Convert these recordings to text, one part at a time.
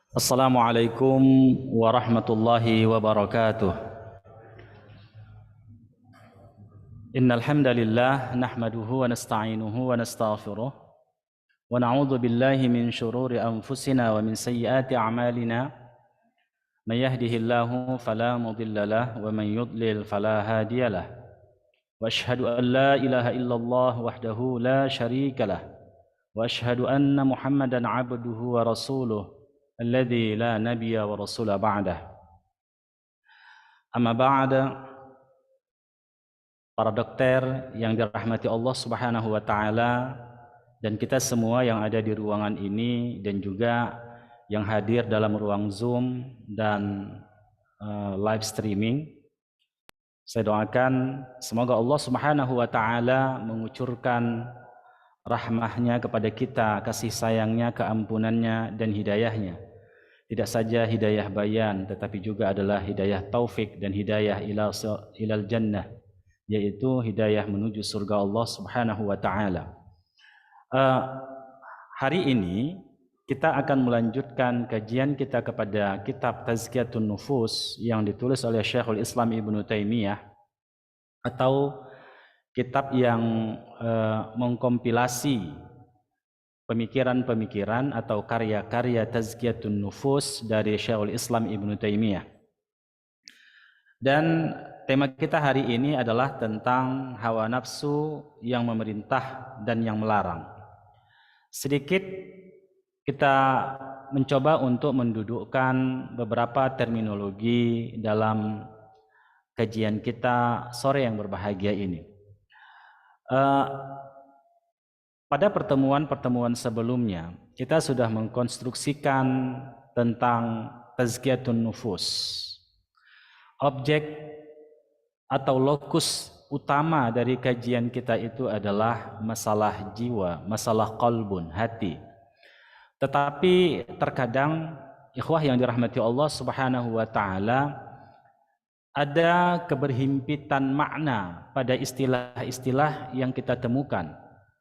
Assalamualaikum warahmatullahi wabarakatuh. Innal hamdalillah nahmaduhu wa nasta'inuhu wa nastaghfiruh wa na'udzu billahi min shururi anfusina wa min sayyiati a'malina. May yahdihillahu fala mudilla lahu wa man yudlil fala hadiya lahu. Wa asyhadu an la ilaha illallah wahdahu la syarika lahu wa asyhadu anna Muhammadan 'abduhu wa rasuluh alladzi la nabiyya wa rasula ba'dah. Amma ba'da, para dokter yang dirahmati Allah Subhanahu wa taala dan kita semua yang ada di ruangan ini dan juga yang hadir dalam ruang Zoom dan live streaming. Saya doakan semoga Allah Subhanahu wa taala mengucurkan rahmahnya kepada kita, kasih sayangnya, keampunannya dan hidayahnya. Tidak saja hidayah bayan tetapi juga adalah hidayah taufik dan hidayah ilal jannah, yaitu hidayah menuju surga Allah Subhanahu wa taala. Hari ini kita akan melanjutkan kajian kita kepada kitab Tazkiyatun Nufus yang ditulis oleh Syekhul Islam Ibnu Taimiyah, atau kitab yang mengkompilasi pemikiran-pemikiran atau karya-karya Tazkiyatun Nufus dari Syekhul Islam Ibnu Taimiyah. Dan tema kita hari ini adalah tentang hawa nafsu yang memerintah dan yang melarang. Sedikit kita mencoba untuk mendudukkan beberapa terminologi dalam kajian kita sore yang berbahagia ini. Pada pertemuan-pertemuan sebelumnya, kita sudah mengkonstruksikan tentang Tazkiyatun Nufus. Objek atau lokus utama dari kajian kita itu adalah masalah jiwa, masalah qalbun, hati. Tetapi terkadang ikhwah yang dirahmati Allah Subhanahu wa taala, ada keberhimpitan makna pada istilah-istilah yang kita temukan,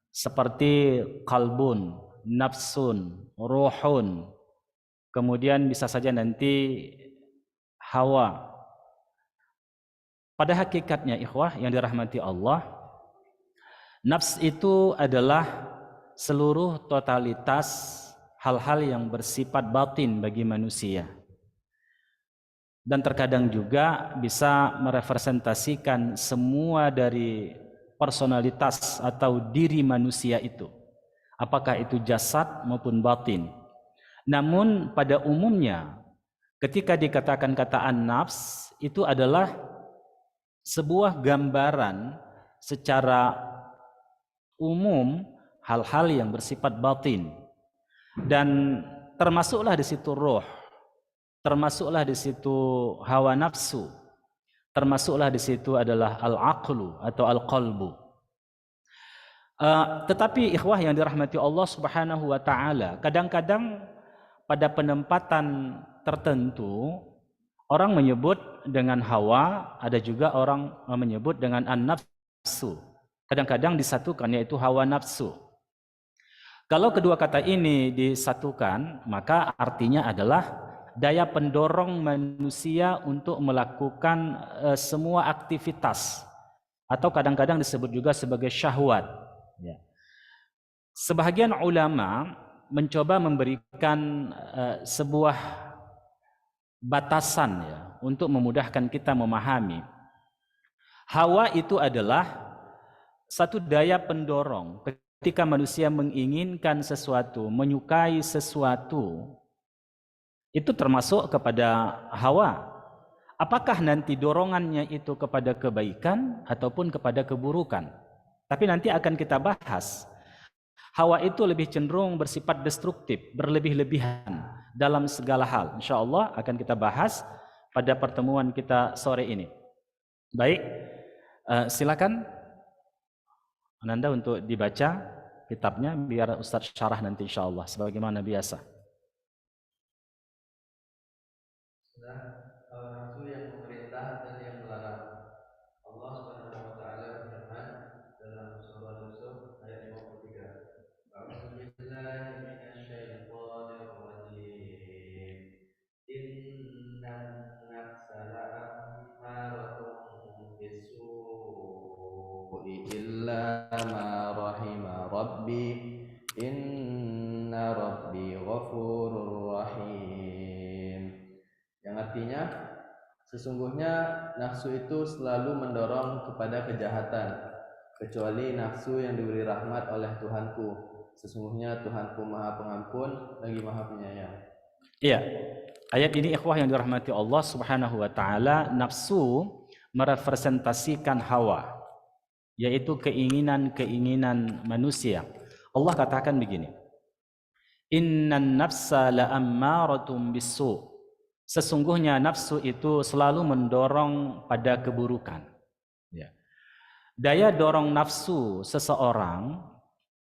seperti qalbun, nafsun, ruhun, kemudian bisa saja nanti hawa. Pada hakikatnya ikhwah yang dirahmati Allah, nafs itu adalah seluruh totalitas hal-hal yang bersifat batin bagi manusia, dan terkadang juga bisa merepresentasikan semua dari personalitas atau diri manusia itu, apakah itu jasad maupun batin. Namun pada umumnya ketika dikatakan kataan nafs, itu adalah sebuah gambaran secara umum hal-hal yang bersifat batin, dan termasuklah di situ roh, termasuklah di situ hawa nafsu, termasuklah di situ adalah al-aqlu atau al-qalbu. Tetapi ikhwah yang dirahmati Allah Subhanahu wa taala, kadang-kadang pada penempatan tertentu orang menyebut dengan hawa, ada juga orang menyebut dengan an-nafsu. Kadang-kadang disatukan, yaitu hawa nafsu. Kalau kedua kata ini disatukan, maka artinya adalah daya pendorong manusia untuk melakukan semua aktivitas, atau kadang-kadang disebut juga sebagai syahwat. Ya. Sebahagian ulama mencoba memberikan sebuah batasan ya, untuk memudahkan kita memahami. Hawa itu adalah satu daya pendorong ketika manusia menginginkan sesuatu, menyukai sesuatu, itu termasuk kepada hawa. Apakah nanti dorongannya itu kepada kebaikan ataupun kepada keburukan? Tapi nanti akan kita bahas. Hawa itu lebih cenderung bersifat destruktif, berlebih-lebihan dalam segala hal. Insya Allah akan kita bahas pada pertemuan kita sore ini. Baik, silakan Ananda untuk dibaca kitabnya, biar Ustadz syarah nanti insya Allah sebagaimana biasa. Hawa nafsu yang memerintah dan yang melarang. Allah Subhanahu wa taala berfirman dalam surah Yusuf ayat 53. A'udzu billahi minasyaitonir rajim. rahim. Yang artinya, sesungguhnya nafsu itu selalu mendorong kepada kejahatan, kecuali nafsu yang diberi rahmat oleh Tuhanku. Sesungguhnya Tuhanku Maha Pengampun lagi Maha Penyayang. Iya. Ayat ini ikhwah yang dirahmati Allah Subhanahu wa taala, nafsu merepresentasikan hawa, yaitu keinginan-keinginan manusia. Allah katakan begini, innan nafsa la'ammaratun bisu. Sesungguhnya nafsu itu selalu mendorong pada keburukan. Ya. Daya dorong nafsu seseorang,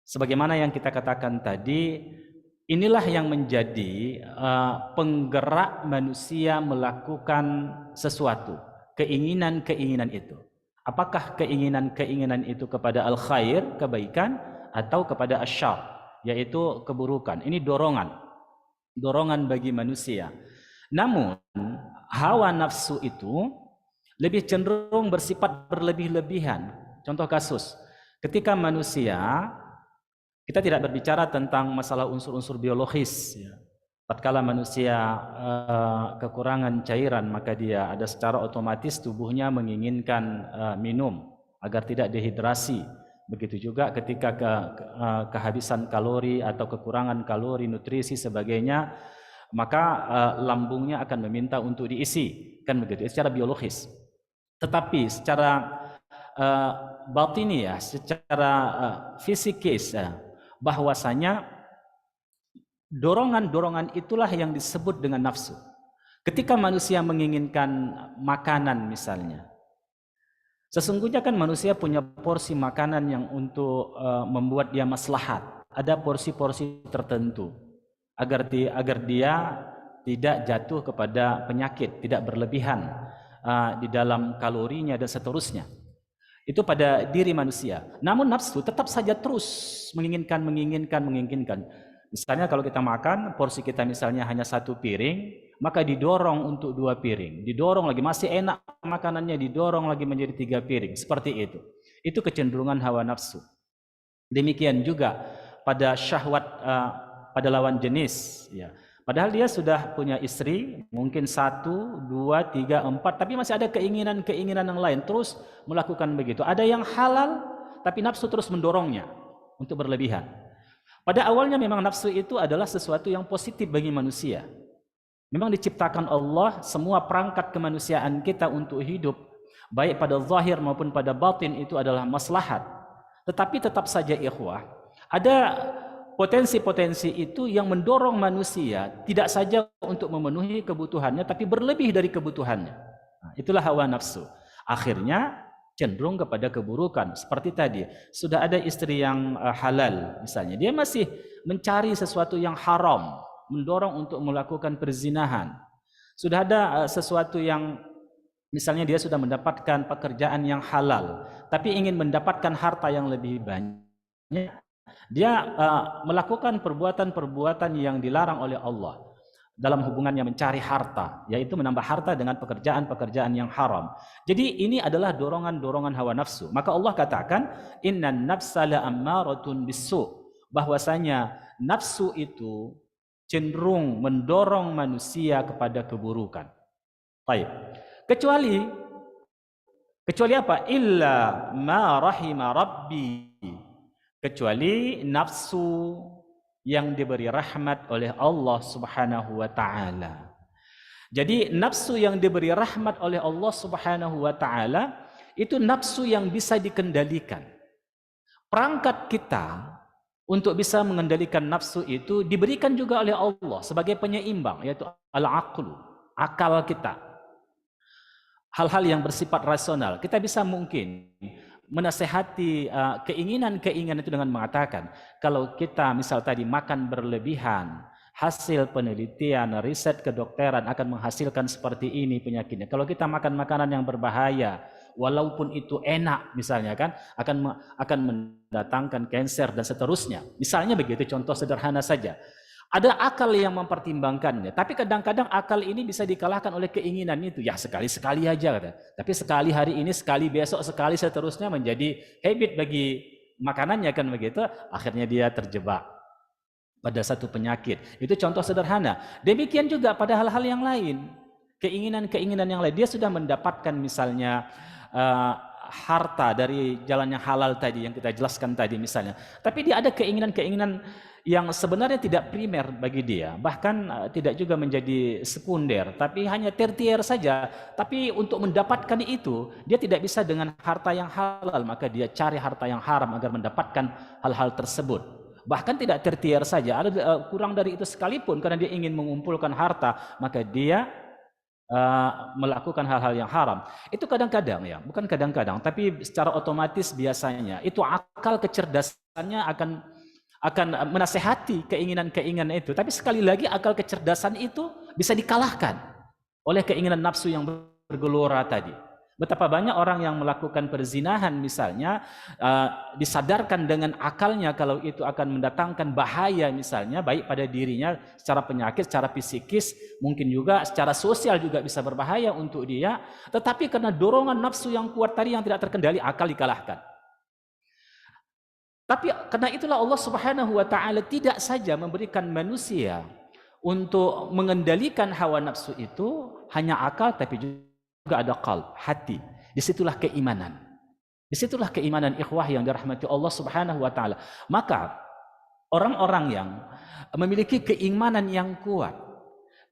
sebagaimana yang kita katakan tadi, inilah yang menjadi penggerak manusia melakukan sesuatu, keinginan-keinginan itu. Apakah keinginan-keinginan itu kepada al-khair, kebaikan, atau kepada asyar, yaitu keburukan. Ini dorongan bagi manusia. Namun, hawa nafsu itu lebih cenderung bersifat berlebih-lebihan. Contoh kasus, ketika manusia, kita tidak berbicara tentang masalah unsur-unsur biologis. Tatkala manusia kekurangan cairan, maka dia ada secara otomatis tubuhnya menginginkan minum agar tidak dehidrasi. Begitu juga ketika kehabisan kalori atau kekurangan kalori, nutrisi sebagainya, maka lambungnya akan meminta untuk diisi, kan begitu, secara biologis. Tetapi secara batini ya, secara fisikis, bahwasanya dorongan-dorongan itulah yang disebut dengan nafsu. Ketika manusia menginginkan makanan misalnya, sesungguhnya kan manusia punya porsi makanan yang untuk membuat dia maslahat. Ada porsi-porsi tertentu agar dia tidak jatuh kepada penyakit, tidak berlebihan di dalam kalorinya dan seterusnya. Itu pada diri manusia. Namun nafsu tetap saja terus menginginkan. Misalnya kalau kita makan, porsi kita misalnya hanya 1 piring, maka didorong untuk 2 piring. Didorong lagi, masih enak makanannya, didorong lagi menjadi 3 piring. Seperti itu. Itu kecenderungan hawa nafsu. Demikian juga pada syahwat pada lawan jenis. Ya. Padahal dia sudah punya istri, mungkin 1, 2, 3, 4, tapi masih ada keinginan-keinginan yang lain, terus melakukan begitu. Ada yang halal, tapi nafsu terus mendorongnya untuk berlebihan. Pada awalnya memang nafsu itu adalah sesuatu yang positif bagi manusia. Memang diciptakan Allah, semua perangkat kemanusiaan kita untuk hidup, baik pada zahir maupun pada batin, itu adalah maslahat. Tetapi tetap saja ikhwah, ada potensi-potensi itu yang mendorong manusia tidak saja untuk memenuhi kebutuhannya, tapi berlebih dari kebutuhannya. Nah, itulah hawa nafsu. Akhirnya cenderung kepada keburukan. Seperti tadi, sudah ada istri yang halal misalnya, dia masih mencari sesuatu yang haram, mendorong untuk melakukan perzinahan. Sudah ada sesuatu yang misalnya dia sudah mendapatkan pekerjaan yang halal, tapi ingin mendapatkan harta yang lebih banyak, dia melakukan perbuatan-perbuatan yang dilarang oleh Allah dalam hubungannya mencari harta, yaitu menambah harta dengan pekerjaan-pekerjaan yang haram. Jadi ini adalah dorongan-dorongan hawa nafsu. Maka Allah katakan, innan nafsa la'ammaratun bisu, bahwasanya nafsu itu cenderung mendorong manusia kepada keburukan. Baik. Kecuali apa? Illa ma rahima rabbi, kecuali nafsu yang diberi rahmat oleh Allah Subhanahu wa taala. Jadi nafsu yang diberi rahmat oleh Allah Subhanahu wa taala itu nafsu yang bisa dikendalikan. Perangkat kita untuk bisa mengendalikan nafsu itu diberikan juga oleh Allah sebagai penyeimbang, yaitu al-aqlu, akal kita. Hal-hal yang bersifat rasional. Kita bisa mungkin menasehati keinginan-keinginan itu dengan mengatakan, kalau kita misal tadi makan berlebihan, hasil penelitian, riset kedokteran akan menghasilkan seperti ini penyakitnya. Kalau kita makan makanan yang berbahaya, walaupun itu enak misalnya kan, akan mendatangkan kanker dan seterusnya. Misalnya begitu, contoh sederhana saja. Ada akal yang mempertimbangkannya, tapi kadang-kadang akal ini bisa dikalahkan oleh keinginan itu. Ya sekali-sekali aja kata. Tapi sekali hari ini, sekali besok, sekali seterusnya menjadi habit bagi makanannya kan begitu. Akhirnya dia terjebak. pada satu penyakit. Itu contoh sederhana. Demikian juga pada hal-hal yang lain. Keinginan-keinginan yang lain. Dia sudah mendapatkan misalnya harta dari jalan yang halal tadi yang kita jelaskan tadi misalnya. Tapi dia ada keinginan-keinginan yang sebenarnya tidak primer bagi dia. Bahkan tidak juga menjadi sekunder. Tapi hanya tertier saja. Tapi untuk mendapatkan itu, dia tidak bisa dengan harta yang halal. Maka dia cari harta yang haram agar mendapatkan hal-hal tersebut. Bahkan tidak tertier saja. Ada kurang dari itu sekalipun karena dia ingin mengumpulkan harta. Maka dia melakukan hal-hal yang haram. Itu kadang-kadang ya, bukan kadang-kadang, tapi secara otomatis biasanya itu akal kecerdasannya akan menasehati keinginan-keinginan itu. Tapi sekali lagi akal kecerdasan itu bisa dikalahkan oleh keinginan nafsu yang bergelora tadi. Betapa banyak orang yang melakukan perzinahan misalnya disadarkan dengan akalnya kalau itu akan mendatangkan bahaya misalnya baik pada dirinya secara penyakit, secara psikis, mungkin juga secara sosial juga bisa berbahaya untuk dia, tetapi karena dorongan nafsu yang kuat tadi yang tidak terkendali, akal dikalahkan. Tapi karena itulah Allah Subhanahu wa taala tidak saja memberikan manusia untuk mengendalikan hawa nafsu itu hanya akal, tapi juga ada qalb, hati. Disitulah keimanan. Disitulah keimanan ikhwah yang dirahmati Allah Subhanahu wa taala. Maka orang-orang yang memiliki keimanan yang kuat,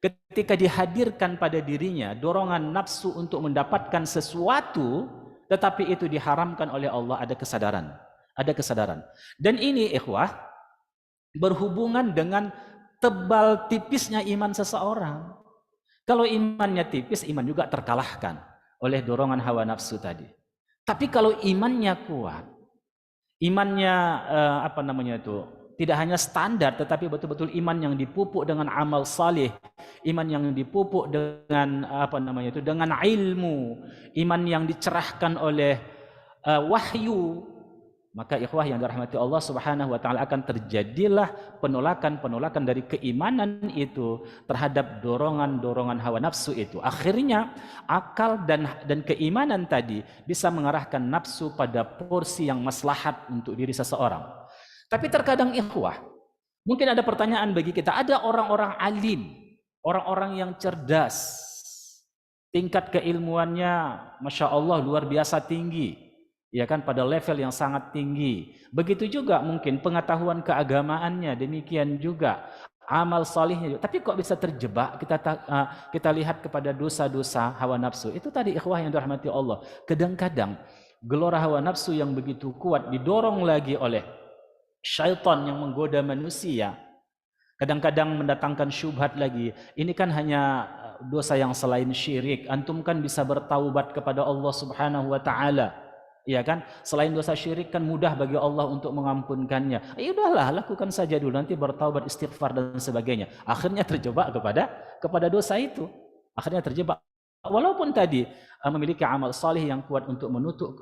ketika dihadirkan pada dirinya dorongan nafsu untuk mendapatkan sesuatu, tetapi itu diharamkan oleh Allah, ada kesadaran. Ada kesadaran. Dan ini ikhwah berhubungan dengan tebal tipisnya iman seseorang. Kalau imannya tipis, iman juga terkalahkan oleh dorongan hawa nafsu tadi. Tapi kalau imannya kuat, imannya tidak hanya standar, tetapi betul-betul iman yang dipupuk dengan amal saleh, iman yang dipupuk dengan dengan ilmu, iman yang dicerahkan oleh wahyu, maka ikhwah yang dirahmati Allah Subhanahu wa taala akan terjadilah penolakan-penolakan dari keimanan itu terhadap dorongan-dorongan hawa nafsu itu. Akhirnya akal dan keimanan tadi bisa mengarahkan nafsu pada porsi yang maslahat untuk diri seseorang. Tapi terkadang ikhwah, mungkin ada pertanyaan bagi kita, ada orang-orang alim, orang-orang yang cerdas, tingkat keilmuannya Masya Allah luar biasa tinggi, ya kan, pada level yang sangat tinggi. Begitu juga mungkin pengetahuan keagamaannya, demikian juga amal salihnya. Tapi kok bisa terjebak? Kita lihat kepada dosa-dosa hawa nafsu. Itu tadi ikhwah yang dirahmati Allah. Kadang-kadang gelora hawa nafsu yang begitu kuat didorong lagi oleh syaitan yang menggoda manusia. Kadang-kadang mendatangkan syubhat lagi. Ini kan hanya dosa yang selain syirik. Antum kan bisa bertaubat kepada Allah Subhanahu wa taala. Ya kan, selain dosa syirik kan mudah bagi Allah untuk mengampunkannya. Ya udahlah, lakukan saja dulu, nanti bertaubat, istighfar dan sebagainya. Akhirnya terjebak kepada dosa itu. Akhirnya terjebak. Walaupun tadi memiliki amal salih yang kuat untuk menutup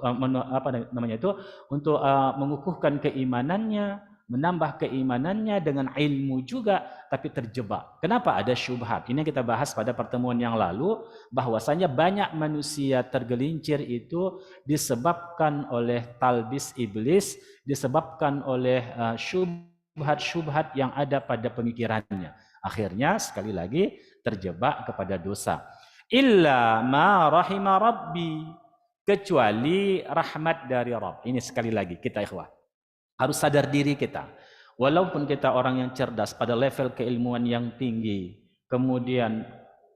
untuk mengukuhkan keimanannya, menambah keimanannya dengan ilmu juga, tapi terjebak. Kenapa? Ada syubhat. Ini kita bahas pada pertemuan yang lalu, bahwasanya banyak manusia tergelincir itu disebabkan oleh talbis iblis, disebabkan oleh syubhat-syubhat yang ada pada pemikirannya. Akhirnya sekali lagi terjebak kepada dosa. Illa ma rahima rabbi, kecuali rahmat dari Rabb. Ini sekali lagi kita ikhwah harus sadar diri kita. Walaupun kita orang yang cerdas pada level keilmuan yang tinggi, kemudian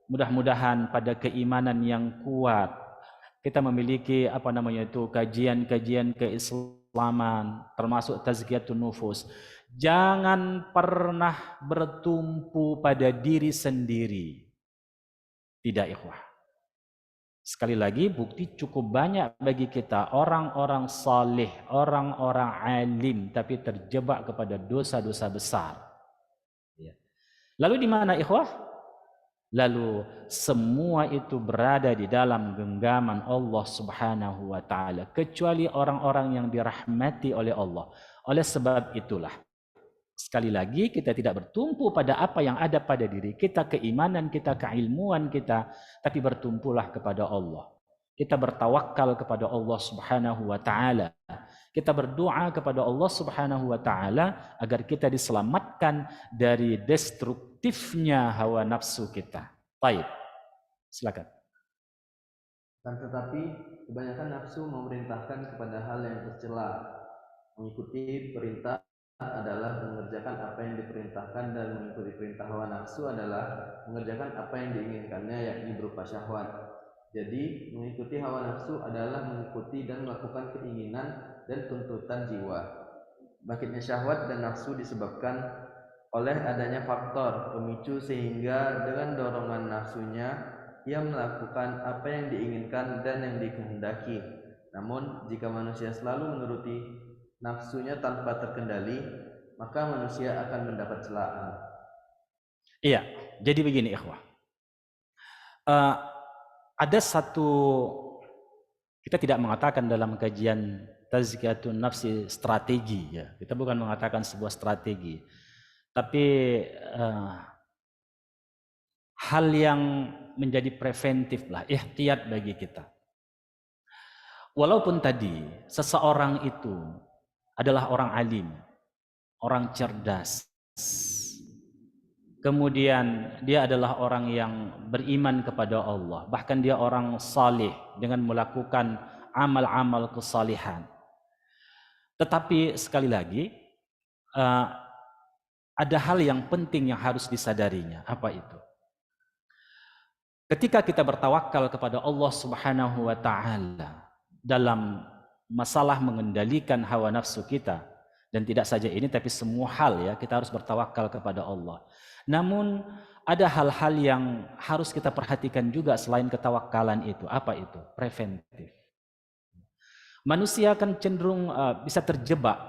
mudah-mudahan pada keimanan yang kuat, kita memiliki kajian-kajian keislaman, termasuk tazkiyatun nufus. Jangan pernah bertumpu pada diri sendiri. Tidak ikhwah. Sekali lagi bukti cukup banyak bagi kita orang-orang saleh, orang-orang alim tapi terjebak kepada dosa-dosa besar. Lalu di mana ikhwah? Lalu semua itu berada di dalam genggaman Allah Subhanahu wa taala kecuali orang-orang yang dirahmati oleh Allah. Oleh sebab itulah sekali lagi kita tidak bertumpu pada apa yang ada pada diri kita, keimanan kita, keilmuan kita, tapi bertumpulah kepada Allah. Kita bertawakal kepada Allah Subhanahu wa taala. Kita berdoa kepada Allah Subhanahu wa taala agar kita diselamatkan dari destruktifnya hawa nafsu kita. Baik. Silakan. Dan tetapi kebanyakan nafsu memerintahkan kepada hal yang tercela. Mengikuti perintah adalah mengerjakan apa yang diperintahkan, dan mengikuti perintah hawa nafsu adalah mengerjakan apa yang diinginkannya, yakni berupa syahwat. Jadi mengikuti hawa nafsu adalah mengikuti dan melakukan keinginan dan tuntutan jiwa. Bangkitnya syahwat dan nafsu disebabkan oleh adanya faktor pemicu, sehingga dengan dorongan nafsunya ia melakukan apa yang diinginkan dan yang dikehendaki. Namun jika manusia selalu menuruti nafsunya tanpa terkendali, maka manusia akan mendapat celaan. Iya, jadi begini ikhwah. Ada satu, kita tidak mengatakan dalam kajian tazkiyatun nafsi strategi ya. Kita bukan mengatakan sebuah strategi. Tapi hal yang menjadi preventif lah, ihtiyat bagi kita. Walaupun tadi seseorang itu adalah orang alim, orang cerdas, kemudian dia adalah orang yang beriman kepada Allah, bahkan dia orang saleh dengan melakukan amal-amal kesalihan. Tetapi sekali lagi ada hal yang penting yang harus disadarinya. Apa itu? Ketika kita bertawakal kepada Allah Subhanahu wa taala dalam masalah mengendalikan hawa nafsu kita, dan tidak saja ini tapi semua hal ya, kita harus bertawakal kepada Allah. Namun ada hal-hal yang harus kita perhatikan juga selain ketawakalan itu. Apa itu? Preventif. Manusia akan cenderung bisa terjebak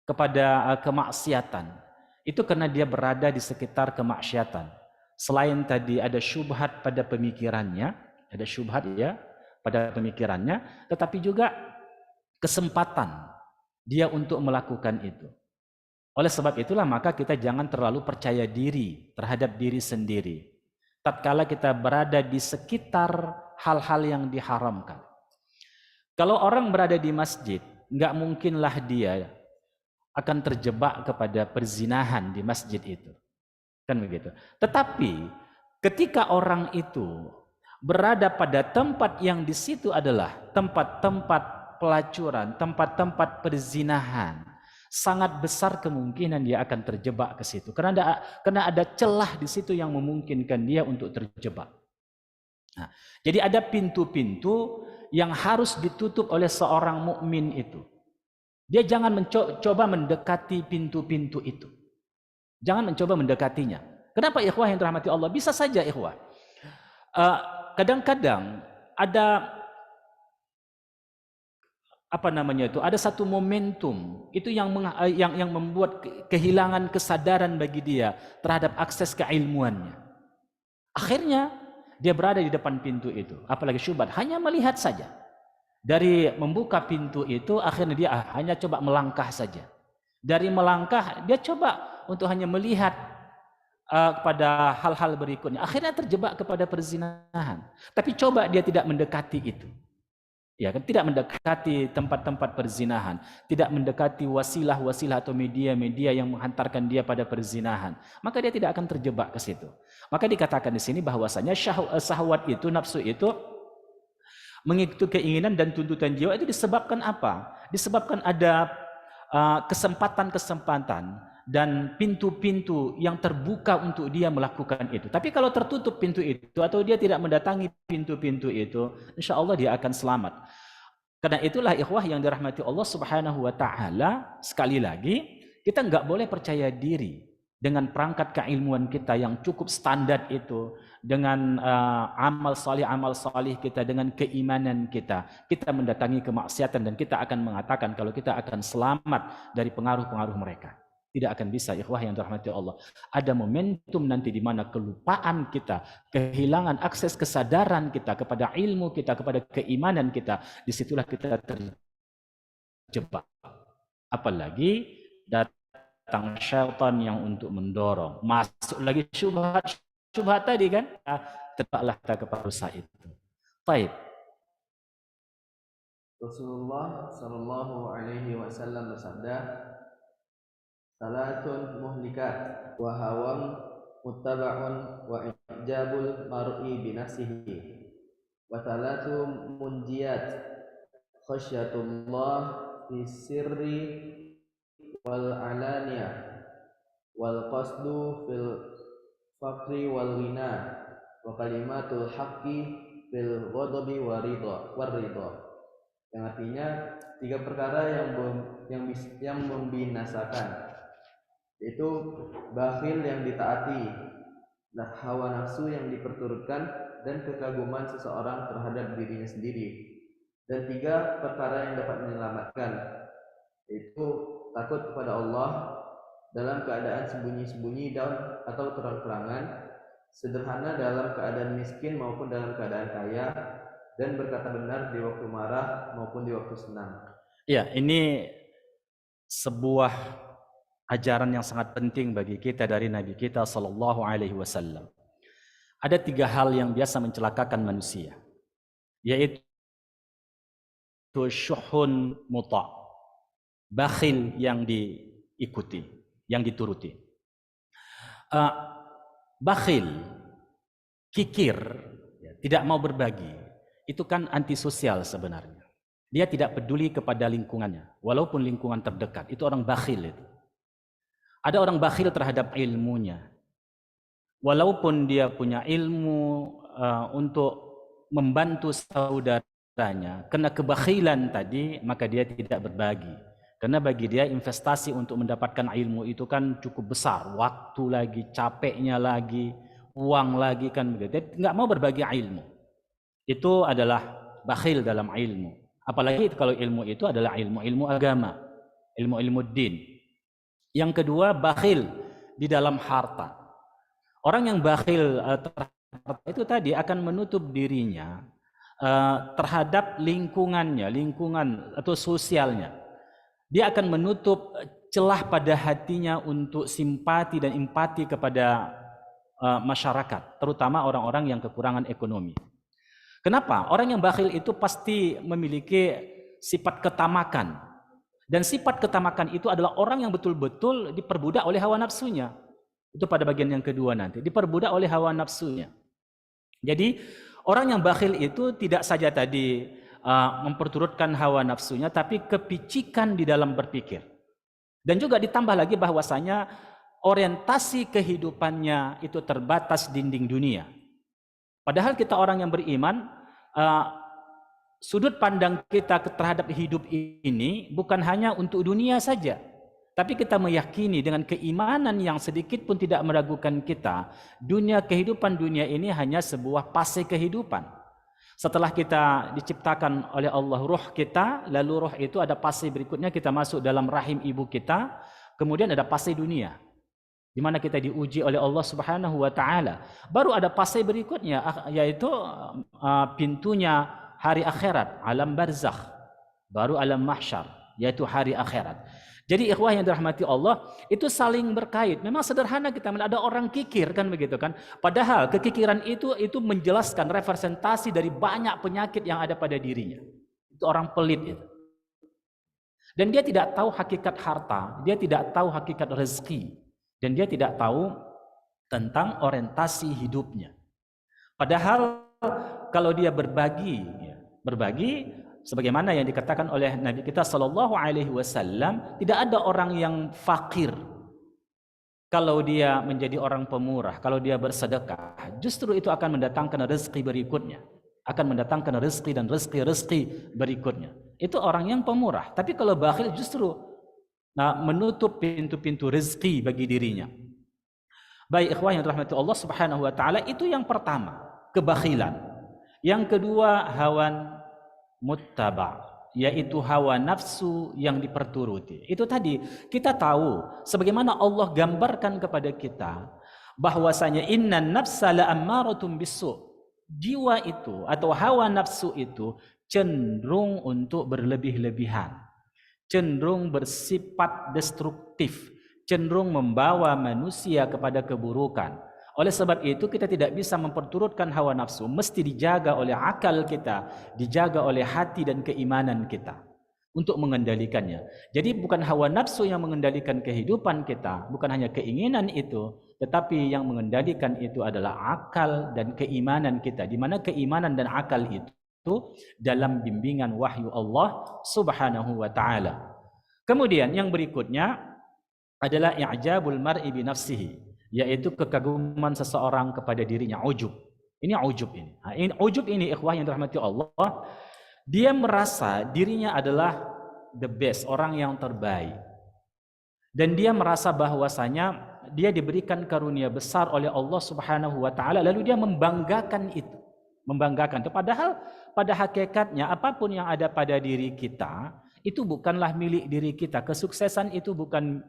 kepada kemaksiatan. Itu karena dia berada di sekitar kemaksiatan. Selain tadi ada syubhat pada pemikirannya, ada syubhat ya pada pemikirannya, tetapi juga kesempatan dia untuk melakukan itu. Oleh sebab itulah maka kita jangan terlalu percaya diri terhadap diri sendiri tatkala kita berada di sekitar hal-hal yang diharamkan. Kalau orang berada di masjid, nggak mungkinlah dia akan terjebak kepada perzinahan di masjid itu. Kan begitu. Tetapi ketika orang itu berada pada tempat yang di situ adalah tempat-tempat pelacuran, tempat-tempat perzinahan, sangat besar kemungkinan dia akan terjebak ke situ. Karena ada celah di situ yang memungkinkan dia untuk terjebak. Nah, jadi ada pintu-pintu yang harus ditutup oleh seorang mukmin itu. Dia jangan mencoba mendekati pintu-pintu itu. Jangan mencoba mendekatinya. Kenapa ikhwah yang dirahmati Allah? Bisa saja ikhwah. Kadang-kadang ada ada satu momentum itu yang membuat kehilangan kesadaran bagi dia terhadap akses keilmuannya. Akhirnya dia berada di depan pintu itu, apalagi syubhat, hanya melihat saja. Dari membuka pintu itu akhirnya dia hanya coba melangkah saja. Dari melangkah dia coba untuk hanya melihat kepada hal-hal berikutnya. Akhirnya terjebak kepada perzinahan. Tapi coba dia tidak mendekati itu. Ya kan, tidak mendekati tempat-tempat perzinahan, tidak mendekati wasilah-wasilah atau media-media yang menghantarkan dia pada perzinahan, maka dia tidak akan terjebak ke situ. Maka dikatakan di sini bahwasanya syahwat itu, nafsu itu mengikuti keinginan dan tuntutan jiwa itu disebabkan apa? Disebabkan ada kesempatan-kesempatan dan pintu-pintu yang terbuka untuk dia melakukan itu. Tapi kalau tertutup pintu itu atau dia tidak mendatangi pintu-pintu itu, insya Allah dia akan selamat. Karena itulah ikhwah yang dirahmati Allah Subhanahu wa taala, sekali lagi kita nggak boleh percaya diri dengan perangkat keilmuan kita yang cukup standar itu, dengan amal salih kita, dengan keimanan kita mendatangi kemaksiatan dan kita akan mengatakan kalau kita akan selamat dari pengaruh-pengaruh mereka. Tidak akan bisa ikhwah yang dirahmati Allah. Ada momentum nanti di mana kelupaan kita, kehilangan akses kesadaran kita kepada ilmu kita, kepada keimanan kita, disitulah kita terjebak. Apalagi datang syaitan yang untuk mendorong, masuk lagi syubhat tadi kan, terjebaklah kita kepada dosa itu. Baik. Rasulullah Shallallahu Alaihi Wasallam bersabda, salatun muhlikat wa hawan muttaba'un wa ijabul mar'i binafsihi wa salatu munjiyat khasyatullah fi sirri wal alaniyah wal qasdu fil faqri wal ghina wa kalimatul haqqi fil ghadabi war ridha, yang artinya 3 perkara yang membinasakan, yaitu bakhil yang ditaati, hawa nafsu yang diperturutkan, dan kekaguman seseorang terhadap dirinya sendiri. Dan 3 perkara yang dapat menyelamatkan, yaitu takut kepada Allah dalam keadaan sembunyi-sembunyi atau terang-terangan, sederhana dalam keadaan miskin maupun dalam keadaan kaya, dan berkata benar di waktu marah maupun di waktu senang. Ya, ini sebuah ajaran yang sangat penting bagi kita dari Nabi kita Sallallahu Alaihi Wasallam. Ada 3 hal yang biasa mencelakakan manusia, yaitu syuhun muta', bakhil yang diikuti, yang dituruti. Bakhil, kikir, tidak mau berbagi, itu kan antisosial sebenarnya. Dia tidak peduli kepada lingkungannya, walaupun lingkungan terdekat. Itu orang bakhil itu. Ada orang bakhil terhadap ilmunya. Walaupun dia punya ilmu untuk membantu saudaranya, karena kebakhilan tadi, maka dia tidak berbagi. Karena bagi dia investasi untuk mendapatkan ilmu itu kan cukup besar. Waktu lagi, capeknya lagi, uang lagi, kan begitu. Dia nggak mau berbagi ilmu. Itu adalah bakhil dalam ilmu. Apalagi kalau ilmu itu adalah ilmu-ilmu agama, ilmu-ilmu din. Yang kedua, bakhil di dalam harta. Orang yang bakhil terhadap harta itu tadi akan menutup dirinya terhadap lingkungannya, lingkungan atau sosialnya. Dia akan menutup celah pada hatinya untuk simpati dan empati kepada masyarakat, terutama orang-orang yang kekurangan ekonomi. Kenapa? Orang yang bakhil itu pasti memiliki sifat ketamakan. Dan sifat ketamakan itu adalah orang yang betul-betul diperbudak oleh hawa nafsunya. Itu pada bagian yang kedua nanti. Diperbudak oleh hawa nafsunya. Jadi orang yang bakhil itu tidak saja tadi memperturutkan hawa nafsunya, tapi kepicikan di dalam berpikir. Dan juga ditambah lagi bahwasanya orientasi kehidupannya itu terbatas dinding dunia. Padahal kita orang yang beriman, sudut pandang kita terhadap hidup ini bukan hanya untuk dunia saja. Tapi kita meyakini dengan keimanan yang sedikit pun tidak meragukan kita, kehidupan dunia ini hanya sebuah fase kehidupan. Setelah kita diciptakan oleh Allah ruh kita, lalu ruh itu ada fase berikutnya, kita masuk dalam rahim ibu kita, kemudian ada fase dunia, di mana kita diuji oleh Allah Subhanahu wa taala. Baru ada fase berikutnya, yaitu pintunya hari akhirat, alam barzakh, baru alam mahsyar, yaitu hari akhirat. Jadi ikhwah yang dirahmati Allah, itu saling berkait. Memang sederhana kita melihat ada orang kikir, kan begitu kan. Padahal kekikiran itu menjelaskan representasi dari banyak penyakit yang ada pada dirinya. Itu orang pelit itu. Dan dia tidak tahu hakikat harta, dia tidak tahu hakikat rezeki, dan dia tidak tahu tentang orientasi hidupnya. Padahal kalau dia berbagi, sebagaimana yang dikatakan oleh Nabi kita Sallallahu Alaihi Wasallam, tidak ada orang yang fakir kalau dia menjadi orang pemurah, kalau dia bersedekah, justru itu akan mendatangkan rezeki berikutnya, akan mendatangkan rezeki dan rezeki berikutnya. Itu orang yang pemurah. Tapi kalau bakhil justru menutup pintu-pintu rezeki bagi dirinya. Baik ikhwah yang dirahmati Allah Subhanahu wa taala, itu yang pertama, kebakhilan. Yang kedua, hawan muttaba', yaitu hawa nafsu yang diperturuti. Itu tadi kita tahu sebagaimana Allah gambarkan kepada kita bahwasanya innan nafsa la'ammaratun bisu'. Jiwa itu atau hawa nafsu itu cenderung untuk berlebih-lebihan, cenderung bersifat destruktif, cenderung membawa manusia kepada keburukan. Oleh sebab itu kita tidak bisa memperturutkan hawa nafsu, mesti dijaga oleh akal kita, dijaga oleh hati dan keimanan kita untuk mengendalikannya. Jadi bukan hawa nafsu yang mengendalikan kehidupan kita, bukan hanya keinginan itu, tetapi yang mengendalikan itu adalah akal dan keimanan kita, di mana keimanan dan akal itu dalam bimbingan wahyu Allah Subhanahu wa taala. Kemudian yang berikutnya adalah i'jabul mar'i bi nafsihi, yaitu kekaguman seseorang kepada dirinya, ujub. Ini ujub ini. Nah, ini ujub ini ikhwah yang dirahmati Allah, dia merasa dirinya adalah the best, orang yang terbaik. Dan dia merasa bahwasanya dia diberikan karunia besar oleh Allah Subhanahu wa taala, lalu dia membanggakan itu. Membanggakan itu, padahal pada hakikatnya apapun yang ada pada diri kita itu bukanlah milik diri kita. Kesuksesan itu bukan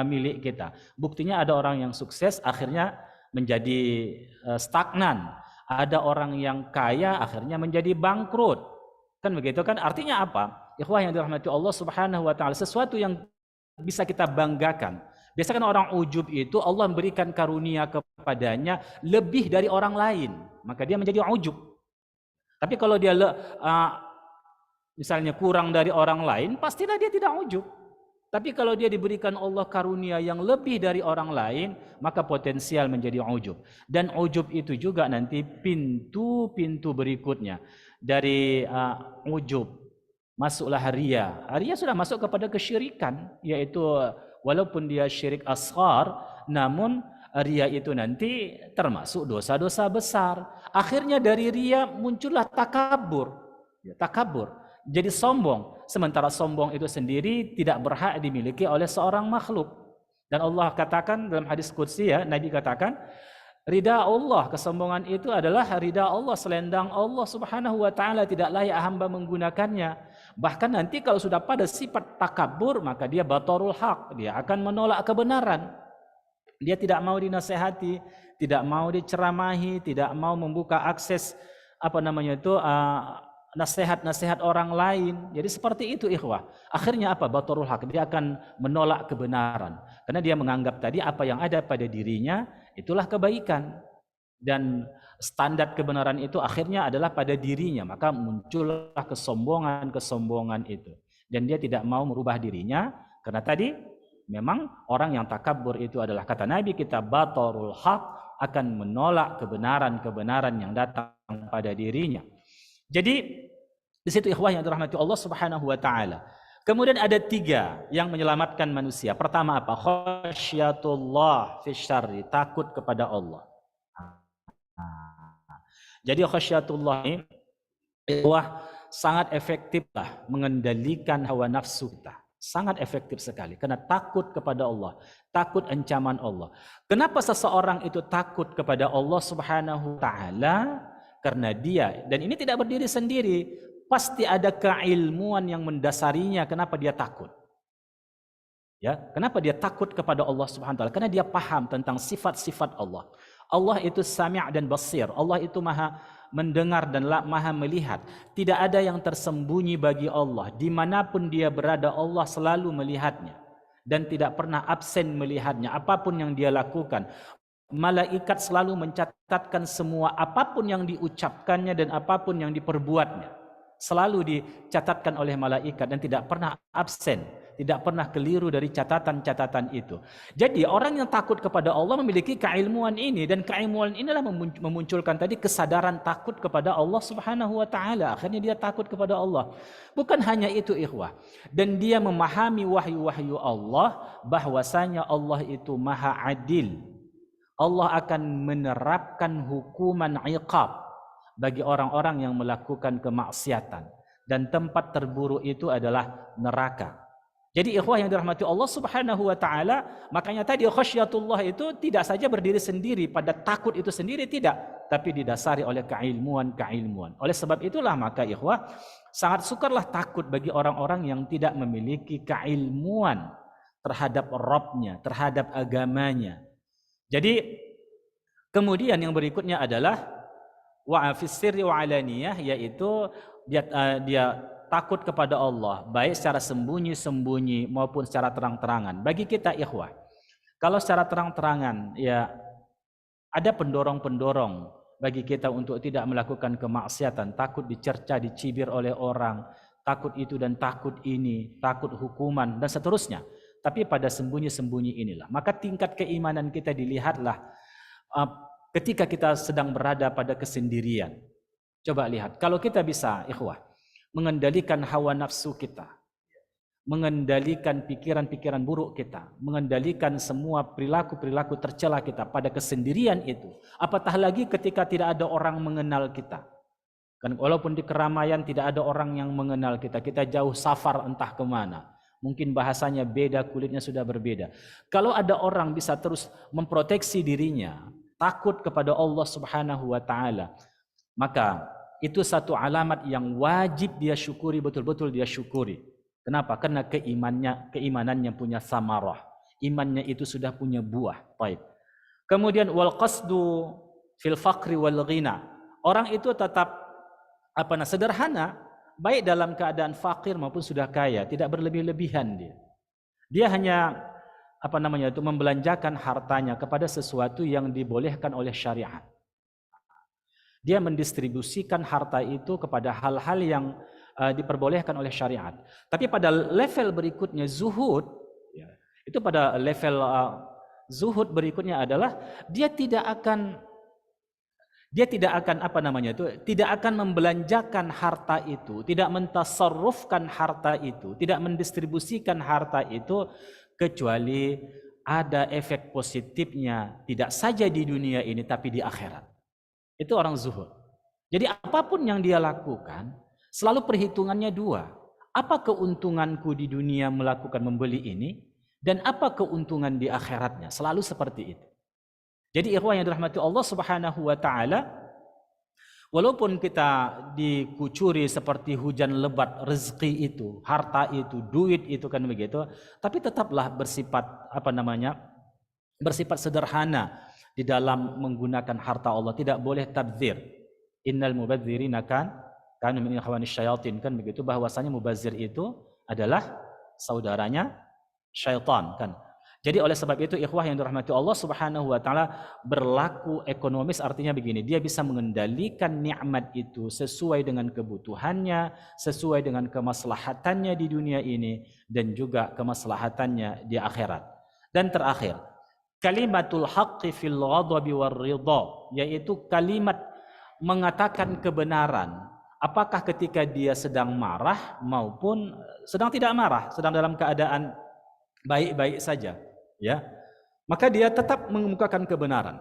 milik kita. Buktinya ada orang yang sukses akhirnya menjadi stagnan. Ada orang yang kaya akhirnya menjadi bangkrut. Kan begitu kan? Artinya apa? Ikhwah yang dirahmati Allah Subhanahu wa taala, sesuatu yang bisa kita banggakan. Biasanya kan orang ujub itu Allah memberikan karunia kepadanya lebih dari orang lain, maka dia menjadi ujub. Tapi kalau dia misalnya kurang dari orang lain, pastilah dia tidak ujub. Tapi kalau dia diberikan Allah karunia yang lebih dari orang lain, maka potensial menjadi ujub. Dan ujub itu juga nanti pintu-pintu berikutnya. Dari ujub, masuklah ria. Ria sudah masuk kepada kesyirikan, yaitu walaupun dia syirik asghar, namun ria itu nanti termasuk dosa-dosa besar. Akhirnya dari ria muncullah takabur. Takabur. Jadi sombong, sementara sombong itu sendiri tidak berhak dimiliki oleh seorang makhluk. Dan Allah katakan dalam hadis qudsi, ya, Nabi katakan, ridha Allah, kesombongan itu adalah ridha Allah, selendang Allah Subhanahu wa taala, tidak layak hamba menggunakannya. Bahkan nanti kalau sudah pada sifat takabur, maka dia batarul haq, dia akan menolak kebenaran. Dia tidak mau dinasehati, tidak mau diceramahi, tidak mau membuka akses nasihat-nasihat orang lain. Jadi seperti itu ikhwah. Akhirnya apa? Batarul haq, dia akan menolak kebenaran. Karena dia menganggap tadi apa yang ada pada dirinya itulah kebaikan. Dan standar kebenaran itu akhirnya adalah pada dirinya. Maka muncullah kesombongan itu. Dan dia tidak mau merubah dirinya. Karena tadi memang orang yang takabur itu adalah, kata Nabi kita, batarul haq, akan menolak kebenaran-kebenaran yang datang pada dirinya. Jadi di situ ikhwah yang dirahmati Allah Subhanahu wa taala. Kemudian ada 3 yang menyelamatkan manusia. Pertama apa? Khasyatullah fi syarri, takut kepada Allah. Jadi khasyatullah ini ikhwah sangat efektiflah mengendalikan hawa nafsu kita. Sangat efektif sekali karena takut kepada Allah, takut ancaman Allah. Kenapa seseorang itu takut kepada Allah Subhanahu wa taala? Karena dia, dan ini tidak berdiri sendiri, pasti ada keilmuan yang mendasarinya kenapa dia takut. Ya, kenapa dia takut kepada Allah Subhanahu wa taala? Karena dia paham tentang sifat-sifat Allah. Allah itu sami' dan basir. Allah itu maha mendengar dan maha melihat. Tidak ada yang tersembunyi bagi Allah. Dimanapun dia berada, Allah selalu melihatnya. Dan tidak pernah absen melihatnya. Apapun yang dia lakukan, malaikat selalu mencatatkan semua apapun yang diucapkannya dan apapun yang diperbuatnya. Selalu dicatatkan oleh malaikat dan tidak pernah absen, tidak pernah keliru dari catatan-catatan itu. Jadi orang yang takut kepada Allah memiliki keilmuan ini, dan keilmuan inilah memunculkan tadi kesadaran takut kepada Allah Subhanahu wa taala. Akhirnya dia takut kepada Allah. Bukan hanya itu ikhwah, dan dia memahami wahyu-wahyu Allah bahwasanya Allah itu maha adil. Allah akan menerapkan hukuman iqab bagi orang-orang yang melakukan kemaksiatan, dan tempat terburuk itu adalah neraka. Jadi ikhwah yang dirahmati Allah Subhanahu wa taala, makanya tadi khasyatullah itu tidak saja berdiri sendiri pada takut itu sendiri, tidak, tapi didasari oleh keilmuan. Oleh sebab itulah maka ikhwah sangat sukarlah takut bagi orang-orang yang tidak memiliki keilmuan terhadap Rabbnya, terhadap agamanya. Jadi kemudian yang berikutnya adalah wa fis sirri wa alaniyah, yaitu dia takut kepada Allah baik secara sembunyi-sembunyi maupun secara terang-terangan. Bagi kita ikhwah, kalau secara terang-terangan ya Ada pendorong-pendorong bagi kita untuk tidak melakukan kemaksiatan, takut dicerca, dicibir oleh orang, takut itu dan takut ini, takut hukuman dan seterusnya. Tapi pada sembunyi-sembunyi inilah, maka tingkat keimanan kita dilihatlah ketika kita sedang berada pada kesendirian. Coba lihat, kalau kita bisa, ikhwah, mengendalikan hawa nafsu kita, mengendalikan pikiran-pikiran buruk kita, mengendalikan semua perilaku-perilaku tercela kita pada kesendirian itu, apatah lagi ketika tidak ada orang mengenal kita. Kan walaupun di keramaian tidak ada orang yang mengenal kita, kita jauh safar entah kemana, mungkin bahasanya beda, kulitnya sudah berbeda. Kalau ada orang bisa terus memproteksi dirinya, takut kepada Allah Subhanahu wa taala, maka itu satu alamat yang wajib dia syukuri, betul-betul dia syukuri. Kenapa? Karena keimanannya punya samarah. Imannya itu sudah punya buah. Baik. Kemudian wal qasdu fil faqri wal ghina. Orang itu tetap sederhana, baik dalam keadaan fakir maupun sudah kaya, tidak berlebih-lebihan dia. Dia hanya membelanjakan hartanya kepada sesuatu yang dibolehkan oleh syariat. Dia mendistribusikan harta itu kepada hal-hal yang diperbolehkan oleh syariat. Tapi pada level berikutnya zuhud, itu pada level zuhud berikutnya adalah dia tidak akan tidak akan membelanjakan harta itu, tidak mentasarrufkan harta itu, tidak mendistribusikan harta itu kecuali ada efek positifnya tidak saja di dunia ini tapi di akhirat. Itu orang zuhud. Jadi apapun yang dia lakukan selalu perhitungannya dua. Apa keuntunganku di dunia melakukan membeli ini dan apa keuntungan di akhiratnya? Selalu seperti itu. Jadi ikhwan yang dirahmati Allah Subhanahu wa taala, walaupun kita dikucuri seperti hujan lebat rezeki itu, harta itu, duit itu kan begitu, tapi tetaplah bersifat bersifat sederhana di dalam menggunakan harta Allah, tidak boleh tabdzir. Innal mubadzirina kanu min ikhwanis syayatin, kan begitu, bahwasanya mubazir itu adalah saudaranya syaitan kan. Jadi oleh sebab itu ikhwah yang dirahmati Allah Subhanahu wa taala, berlaku ekonomis artinya begini, dia bisa mengendalikan nikmat itu sesuai dengan kebutuhannya, sesuai dengan kemaslahatannya di dunia ini dan juga kemaslahatannya di akhirat. Dan terakhir, kalimatul haqqi fil ghadabi war ridha, yaitu kalimat mengatakan kebenaran apakah ketika dia sedang marah maupun sedang tidak marah, sedang dalam keadaan baik-baik saja, ya. Maka dia tetap mengemukakan kebenaran.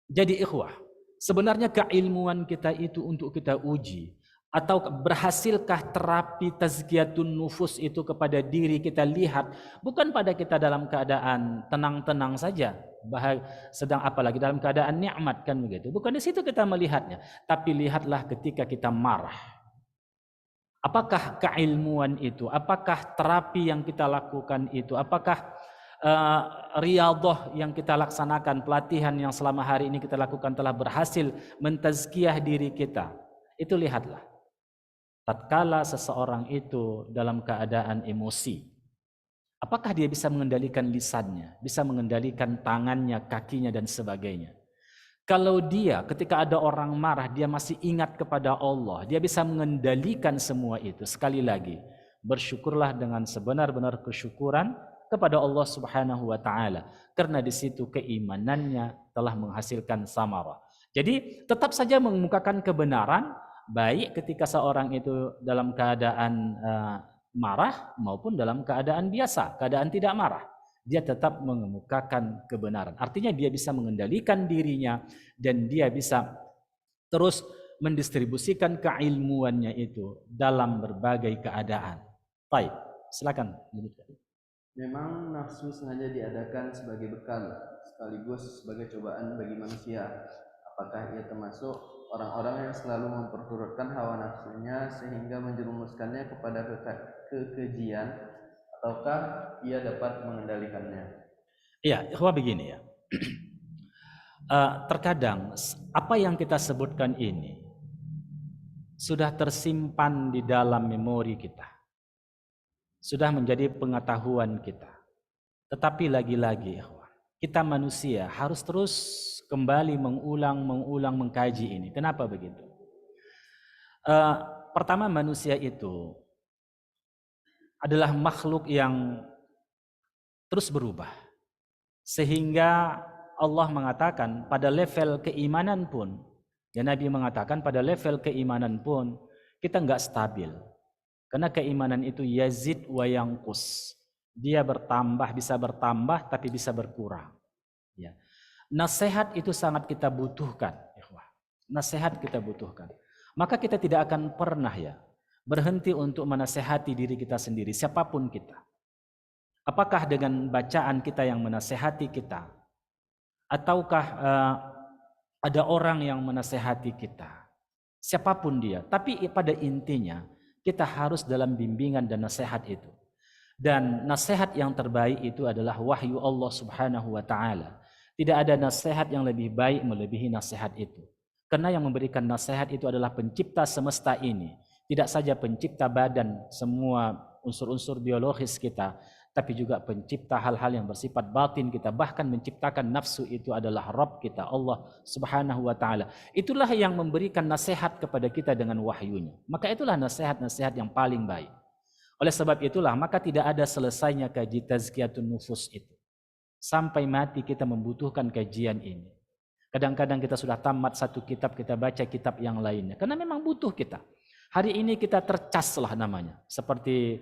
Jadi ikhwah, sebenarnya keilmuan kita itu untuk kita uji, atau berhasilkah terapi tazkiyatun nufus itu kepada diri kita lihat bukan pada kita dalam keadaan tenang-tenang saja, sedang apalagi dalam keadaan nikmat kan begitu. Bukan di situ kita melihatnya, tapi lihatlah ketika kita marah. Apakah keilmuan itu, apakah terapi yang kita lakukan itu, apakah riyadhah yang kita laksanakan, pelatihan yang selama hari ini kita lakukan telah berhasil mentazkiyah diri kita. Itu lihatlah. Tatkala seseorang itu dalam keadaan emosi, apakah dia bisa mengendalikan lisannya, bisa mengendalikan tangannya, kakinya dan sebagainya. Kalau dia ketika ada orang marah, dia masih ingat kepada Allah, dia bisa mengendalikan semua itu. Sekali lagi, bersyukurlah dengan sebenar-benar kesyukuran kepada Allah Subhanahu wa taala, karena di situ keimanannya telah menghasilkan samarah. Jadi tetap saja mengemukakan kebenaran, baik ketika seorang itu dalam keadaan marah maupun dalam keadaan biasa, keadaan tidak marah. Dia tetap mengemukakan kebenaran. Artinya dia bisa mengendalikan dirinya dan dia bisa terus mendistribusikan keilmuannya itu dalam berbagai keadaan. Baik, silakan. Memang nafsu sengaja diadakan sebagai bekal sekaligus sebagai cobaan bagi manusia. Apakah ia termasuk orang-orang yang selalu memperturutkan hawa nafsunya sehingga menjerumuskannya kepada kekejian, ataukah ia dapat mengendalikannya? Iya, ikhwah begini ya. Terkadang apa yang kita sebutkan ini sudah tersimpan di dalam memori kita, sudah menjadi pengetahuan kita. Tetapi lagi-lagi ikhwah, kita manusia harus terus kembali mengulang mengkaji ini. Kenapa begitu? Pertama, manusia itu adalah makhluk yang terus berubah. Sehingga Allah mengatakan pada level keimanan pun, ya Nabi mengatakan pada level keimanan pun kita enggak stabil. Karena keimanan itu yazid wa yanqus. Dia bertambah, bisa bertambah tapi bisa berkurang. Ya. Nasihat itu sangat kita butuhkan, ikhwah. Nasihat kita butuhkan. Maka kita tidak akan pernah ya berhenti untuk menasehati diri kita sendiri, siapapun kita. Apakah dengan bacaan kita yang menasehati kita, ataukah ada orang yang menasehati kita, siapapun dia. Tapi pada intinya kita harus dalam bimbingan dan nasihat itu. Dan nasihat yang terbaik itu adalah wahyu Allah Subhanahu wa taala. Tidak ada nasihat yang lebih baik melebihi nasihat itu. Karena yang memberikan nasihat itu adalah pencipta semesta ini. Tidak saja pencipta badan, semua unsur-unsur biologis kita, tapi juga pencipta hal-hal yang bersifat batin kita. Bahkan menciptakan nafsu itu adalah Rabb kita, Allah Subhanahu wa ta'ala. Itulah yang memberikan nasihat kepada kita dengan wahyunya. Maka itulah nasihat-nasihat yang paling baik. Oleh sebab itulah, maka tidak ada selesainya kaji tazkiyatun nufus itu. Sampai mati kita membutuhkan kajian ini. Kadang-kadang kita sudah tamat satu kitab, kita baca kitab yang lainnya. Karena memang butuh kita. Hari ini kita tercas lah namanya. Seperti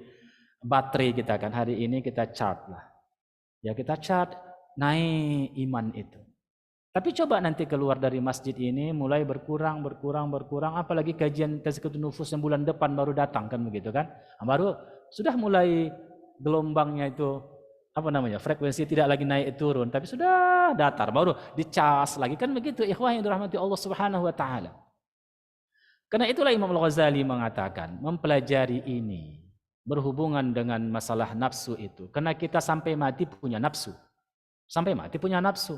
baterai kita kan, hari ini kita charge lah. Ya kita charge, naik iman itu. Tapi coba nanti keluar dari masjid ini, mulai berkurang. Apalagi kajian tazkiyatun nufus yang bulan depan baru datang kan begitu kan. Baru sudah mulai gelombangnya itu, frekuensi tidak lagi naik turun, tapi sudah datar, baru dicas lagi kan begitu, ikhwah yang dirahmati Allah Subhanahu wa taala. Karena itulah Imam Al-Ghazali mengatakan, mempelajari ini berhubungan dengan masalah nafsu itu. Karena kita sampai mati punya nafsu. Sampai mati punya nafsu.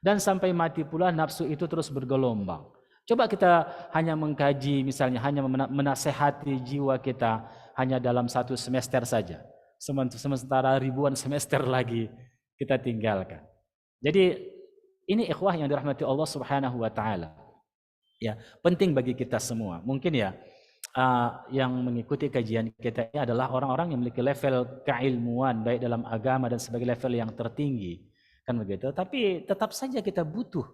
Dan sampai mati pula nafsu itu terus bergelombang. Coba kita hanya mengkaji, misalnya hanya menasehati jiwa kita hanya dalam satu semester saja. Sementara ribuan semester lagi kita tinggalkan. Jadi ini ikhwah yang dirahmati Allah Subhanahu wa taala. Ya, penting bagi kita semua. Mungkin ya yang mengikuti kajian kita ini adalah orang-orang yang memiliki level keilmuan baik dalam agama dan sebagai level yang tertinggi. Kan begitu. Tapi tetap saja kita butuh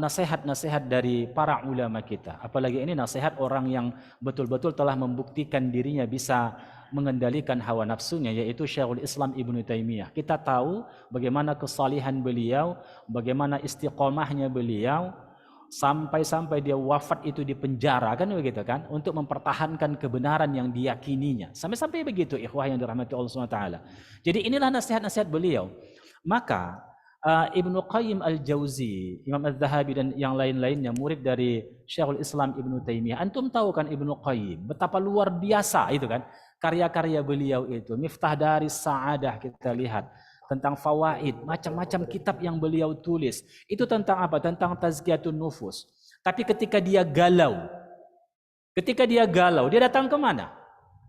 nasihat-nasihat dari para ulama kita. Apalagi ini nasihat orang yang betul-betul telah membuktikan dirinya bisa mengendalikan hawa nafsunya, yaitu Syekhul Islam Ibnu Taimiyah. Kita tahu bagaimana kesalihan beliau, bagaimana istiqomahnya beliau, sampai dia wafat itu di penjara kan begitu kan, untuk mempertahankan kebenaran yang diyakininya. Sampai begitu ikhwah yang dirahmati Allah SWT. Jadi inilah nasihat-nasihat beliau. Maka Ibnu Qayyim Al-Jauzi, Imam Az-Zahabi dan yang lain-lainnya murid dari Syekhul Islam Ibnu Taimiyah. Antum tahu kan Ibnu Qayyim betapa luar biasa itu kan karya-karya beliau itu. Miftah Daris Sa'adah kita lihat, tentang fawaid, macam-macam kitab yang beliau tulis. Itu tentang apa? Tentang tazkiyatun nufus. Tapi ketika dia galau, dia datang ke mana?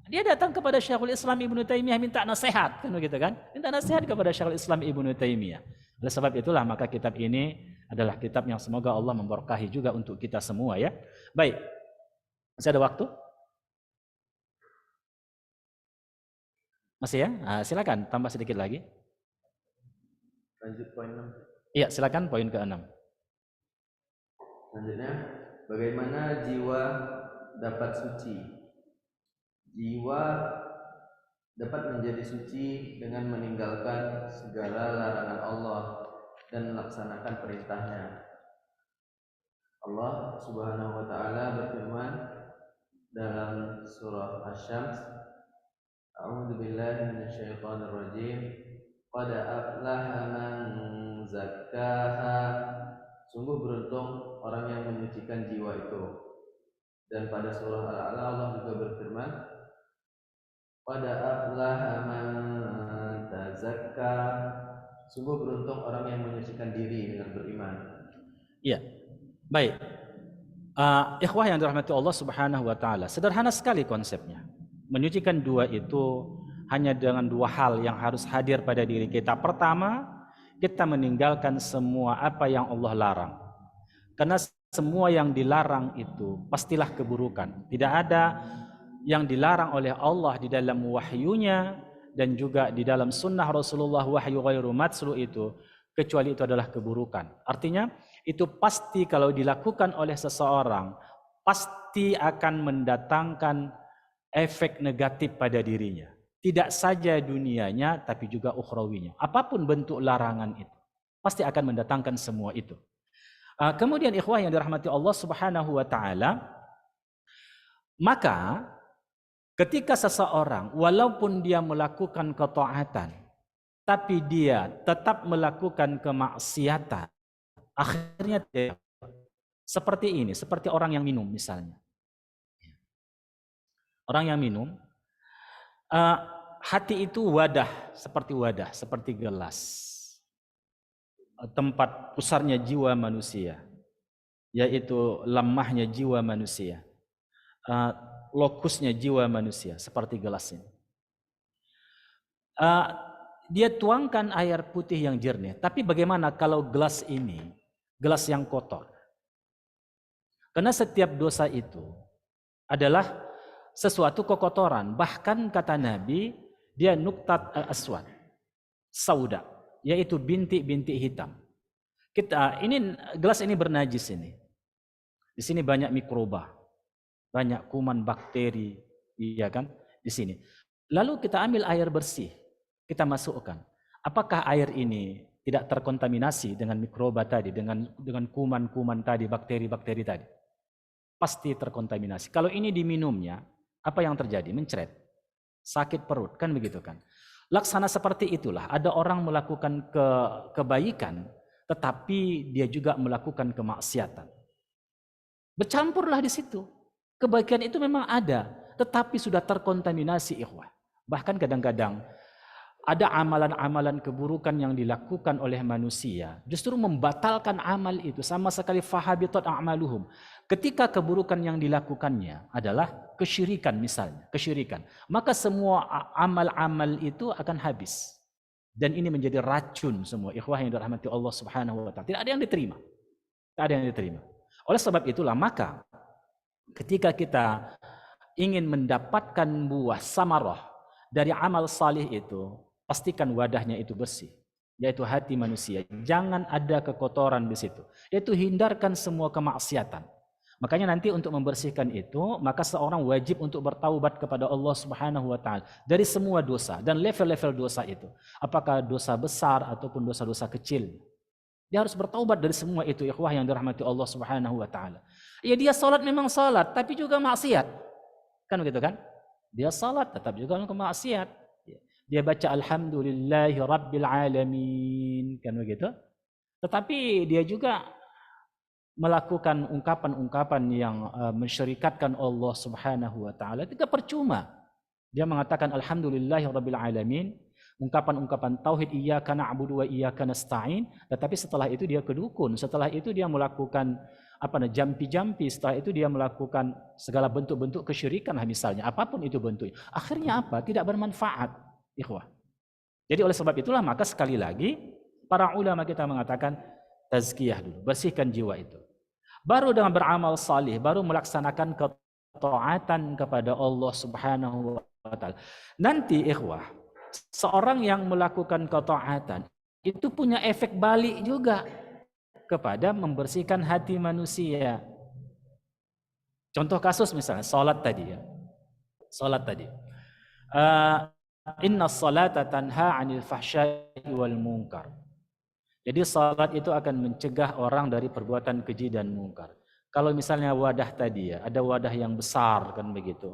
Dia datang kepada Syekhul Islam Ibnu Taimiyah minta nasihat, kan begitu kan? Minta nasihat kepada Syekhul Islam Ibnu Taimiyah. Oleh sebab itulah maka kitab ini adalah kitab yang semoga Allah memberkahi juga untuk kita semua ya. Baik. Masih ada waktu? Masih ya? Silakan tambah sedikit lagi. Lanjut poin 6. Iya, silakan poin ke-6. Selanjutnya, bagaimana jiwa dapat suci? Jiwa dapat menjadi suci dengan meninggalkan segala larangan Allah dan melaksanakan perintahnya. Allah Subhanahu wa taala berfirman dalam surah Asy-Syams, A'udzu billahi minasyaitonir rajim. Qad aflaha man zakkaha. Sungguh beruntung orang yang menyucikan jiwa itu. Dan pada surah Al-A'la Allah juga berfirman, Qad aflaha man tazakka. Sungguh beruntung orang yang menyucikan diri dengan beriman. Iya. Baik. Ikhwah yang dirahmati Allah Subhanahu wa taala. Sederhana sekali konsepnya. Menyucikan dua itu hanya dengan dua hal yang harus hadir pada diri kita. Pertama, kita meninggalkan semua apa yang Allah larang. Karena semua yang dilarang itu pastilah keburukan. Tidak ada yang dilarang oleh Allah di dalam wahyunya dan juga di dalam sunnah Rasulullah wahyu ghairu matslu itu, kecuali itu adalah keburukan. Artinya itu pasti kalau dilakukan oleh seseorang pasti akan mendatangkan efek negatif pada dirinya. Tidak saja dunianya tapi juga ukhrawinya. Apapun bentuk larangan itu pasti akan mendatangkan semua itu. Kemudian ikhwah yang dirahmati Allah Subhanahu wa taala, maka ketika seseorang walaupun dia melakukan ketaatan tapi dia tetap melakukan kemaksiatan, akhirnya seperti ini, seperti orang yang minum misalnya. Orang yang minum, hati itu wadah, seperti gelas. Tempat pusarnya jiwa manusia, yaitu lemahnya jiwa manusia. Lokusnya jiwa manusia, seperti gelas ini. Dia tuangkan air putih yang jernih, tapi bagaimana kalau gelas ini, gelas yang kotor? Karena setiap dosa itu adalah sesuatu kekotoran. Bahkan kata Nabi, dia nuktat al-aswad, sauda, yaitu bintik-bintik hitam. Gelas ini bernajis ini. Di sini banyak mikroba, banyak kuman bakteri, iya kan? Di sini. Lalu kita ambil air bersih, kita masukkan. Apakah air ini tidak terkontaminasi dengan mikroba tadi, dengan kuman-kuman tadi, bakteri-bakteri tadi? Pasti terkontaminasi. Kalau ini diminumnya, apa yang terjadi? Mencret, sakit perut, kan begitu kan? Laksana seperti itulah. Ada orang melakukan kebaikan, tetapi dia juga melakukan kemaksiatan. Bercampurlah di situ. Kebaikan itu memang ada, tetapi sudah terkontaminasi ikhwah. Bahkan kadang-kadang ada amalan-amalan keburukan yang dilakukan oleh manusia, justru membatalkan amal itu, sama sekali fahabitat a'maluhum. Ketika keburukan yang dilakukannya adalah kesyirikan misalnya, kesyirikan, maka semua amal-amal itu akan habis. Dan ini menjadi racun semua ikhwah yang dirahmati Allah Subhanahu wa taala. Tidak ada yang diterima. Tidak ada yang diterima. Oleh sebab itulah maka ketika kita ingin mendapatkan buah samarah dari amal salih itu, pastikan wadahnya itu bersih, yaitu hati manusia. Jangan ada kekotoran di situ. Yaitu hindarkan semua kemaksiatan. Makanya nanti untuk membersihkan itu, maka seorang wajib untuk bertaubat kepada Allah Subhanahu wa taala dari semua dosa dan level-level dosa itu. Apakah dosa besar ataupun dosa-dosa kecil. Dia harus bertaubat dari semua itu, ikhwah yang dirahmati Allah Subhanahu wa taala. Ya dia salat memang salat, tapi juga maksiat. Kan begitu kan? Dia salat tetap juga maksiat. Dia baca alhamdulillahi rabbil alamin, kan begitu? Tetapi dia juga melakukan ungkapan-ungkapan yang mensyirikatkan Allah Subhanahu wa taala. Tidak percuma. Dia mengatakan alhamdulillahi rabbil alamin, ungkapan-ungkapan tauhid iyyaka na'budu wa iyyaka nasta'in, tetapi setelah itu dia kedukun, setelah itu dia melakukan jampi-jampi, setelah itu dia melakukan segala bentuk-bentuk kesyirikan misalnya, apapun itu bentuknya. Akhirnya apa? Tidak bermanfaat. Ikhwah. Jadi oleh sebab itulah maka sekali lagi para ulama kita mengatakan tazkiyah dulu, bersihkan jiwa itu. Baru dengan beramal salih, baru melaksanakan ketaatan kepada Allah Subhanahu wa taala. Nanti ikhwah, seorang yang melakukan ketaatan itu punya efek balik juga kepada membersihkan hati manusia. Contoh kasus misalnya salat tadi ya. Salat tadi. Inna salata tanha 'anil fahsya'i wal munkar. Jadi salat itu akan mencegah orang dari perbuatan keji dan mungkar. Kalau misalnya wadah tadi ya, ada wadah yang besar kan begitu.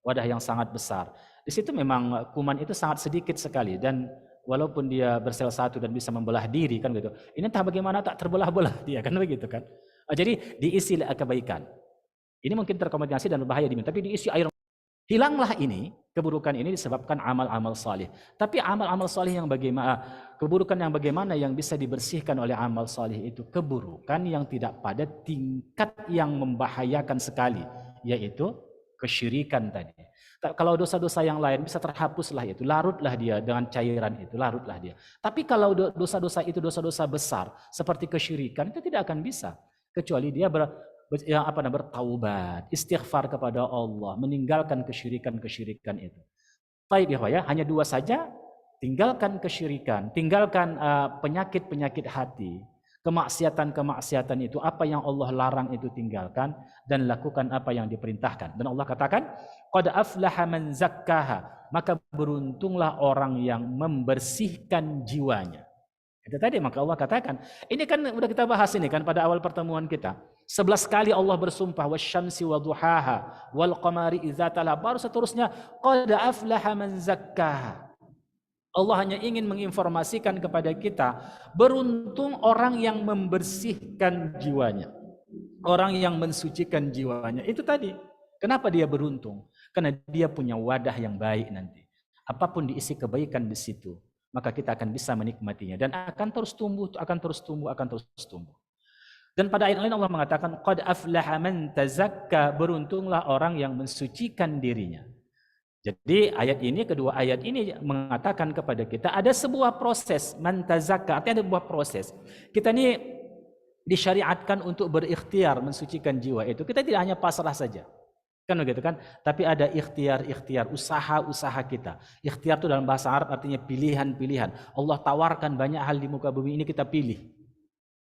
Wadah yang sangat besar. Di situ memang kuman itu sangat sedikit sekali dan walaupun dia bersel satu dan bisa membelah diri kan gitu. Ini entah bagaimana tak terbelah-belah dia kan begitu kan. Jadi diisi kebaikan. Ini mungkin terkombinasi dan berbahaya di minum, tapi diisi air. Hilanglah ini, keburukan ini disebabkan amal-amal salih. Tapi amal-amal salih yang bagaimana, keburukan yang bagaimana yang bisa dibersihkan oleh amal salih itu? Keburukan yang tidak pada tingkat yang membahayakan sekali, yaitu kesyirikan tadi. Kalau dosa-dosa yang lain bisa terhapuslah itu, larutlah dia dengan cairan itu, larutlah dia. Tapi kalau dosa-dosa itu dosa-dosa besar seperti kesyirikan itu tidak akan bisa kecuali dia bertaubat, istighfar kepada Allah, meninggalkan kesyirikan-kesyirikan itu. Baik ya, hanya dua saja, tinggalkan kesyirikan, tinggalkan penyakit-penyakit hati, kemaksiatan-kemaksiatan itu, apa yang Allah larang itu tinggalkan dan lakukan apa yang diperintahkan. Dan Allah katakan, qad aflaha man zakkaha, maka beruntunglah orang yang membersihkan jiwanya. Itu tadi, maka Allah katakan, ini kan udah kita bahas ini kan pada awal pertemuan kita. 11 kali Allah bersumpah, wasyamsi wa duhaha wal qamari idza talaha, baru seterusnya qad aflaha man zakkaha. Allah hanya ingin menginformasikan kepada kita, beruntung orang yang membersihkan jiwanya, orang yang mensucikan jiwanya. Itu tadi. Kenapa dia beruntung? Karena dia punya wadah yang baik nanti. Apapun diisi kebaikan di situ, maka kita akan bisa menikmatinya dan akan terus tumbuh, akan terus tumbuh, akan terus tumbuh. Dan pada ayat lain Allah mengatakan, qad aflaha man tazakka, beruntunglah orang yang mensucikan dirinya. Jadi ayat ini, kedua ayat ini mengatakan kepada kita ada sebuah proses, man tazakka, artinya ada sebuah proses. Kita ini disyariatkan untuk berikhtiar mensucikan jiwa itu. Kita tidak hanya pasrah saja. Kan begitu kan? Tapi ada ikhtiar, usaha-usaha kita. Ikhtiar itu dalam bahasa Arab artinya pilihan-pilihan. Allah tawarkan banyak hal di muka bumi ini, kita pilih.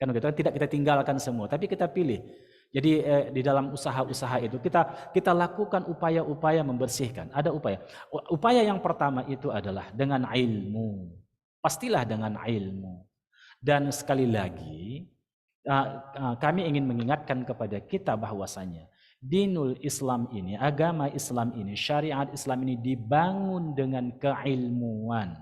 Kan begitu kan? Tidak kita tinggalkan semua, tapi kita pilih. Jadi di dalam usaha-usaha itu kita lakukan upaya-upaya membersihkan. Ada upaya. Upaya yang pertama itu adalah dengan ilmu. Pastilah dengan ilmu. Dan sekali lagi kami ingin mengingatkan kepada kita bahwasanya dinul Islam ini, agama Islam ini, syariat Islam ini dibangun dengan keilmuan.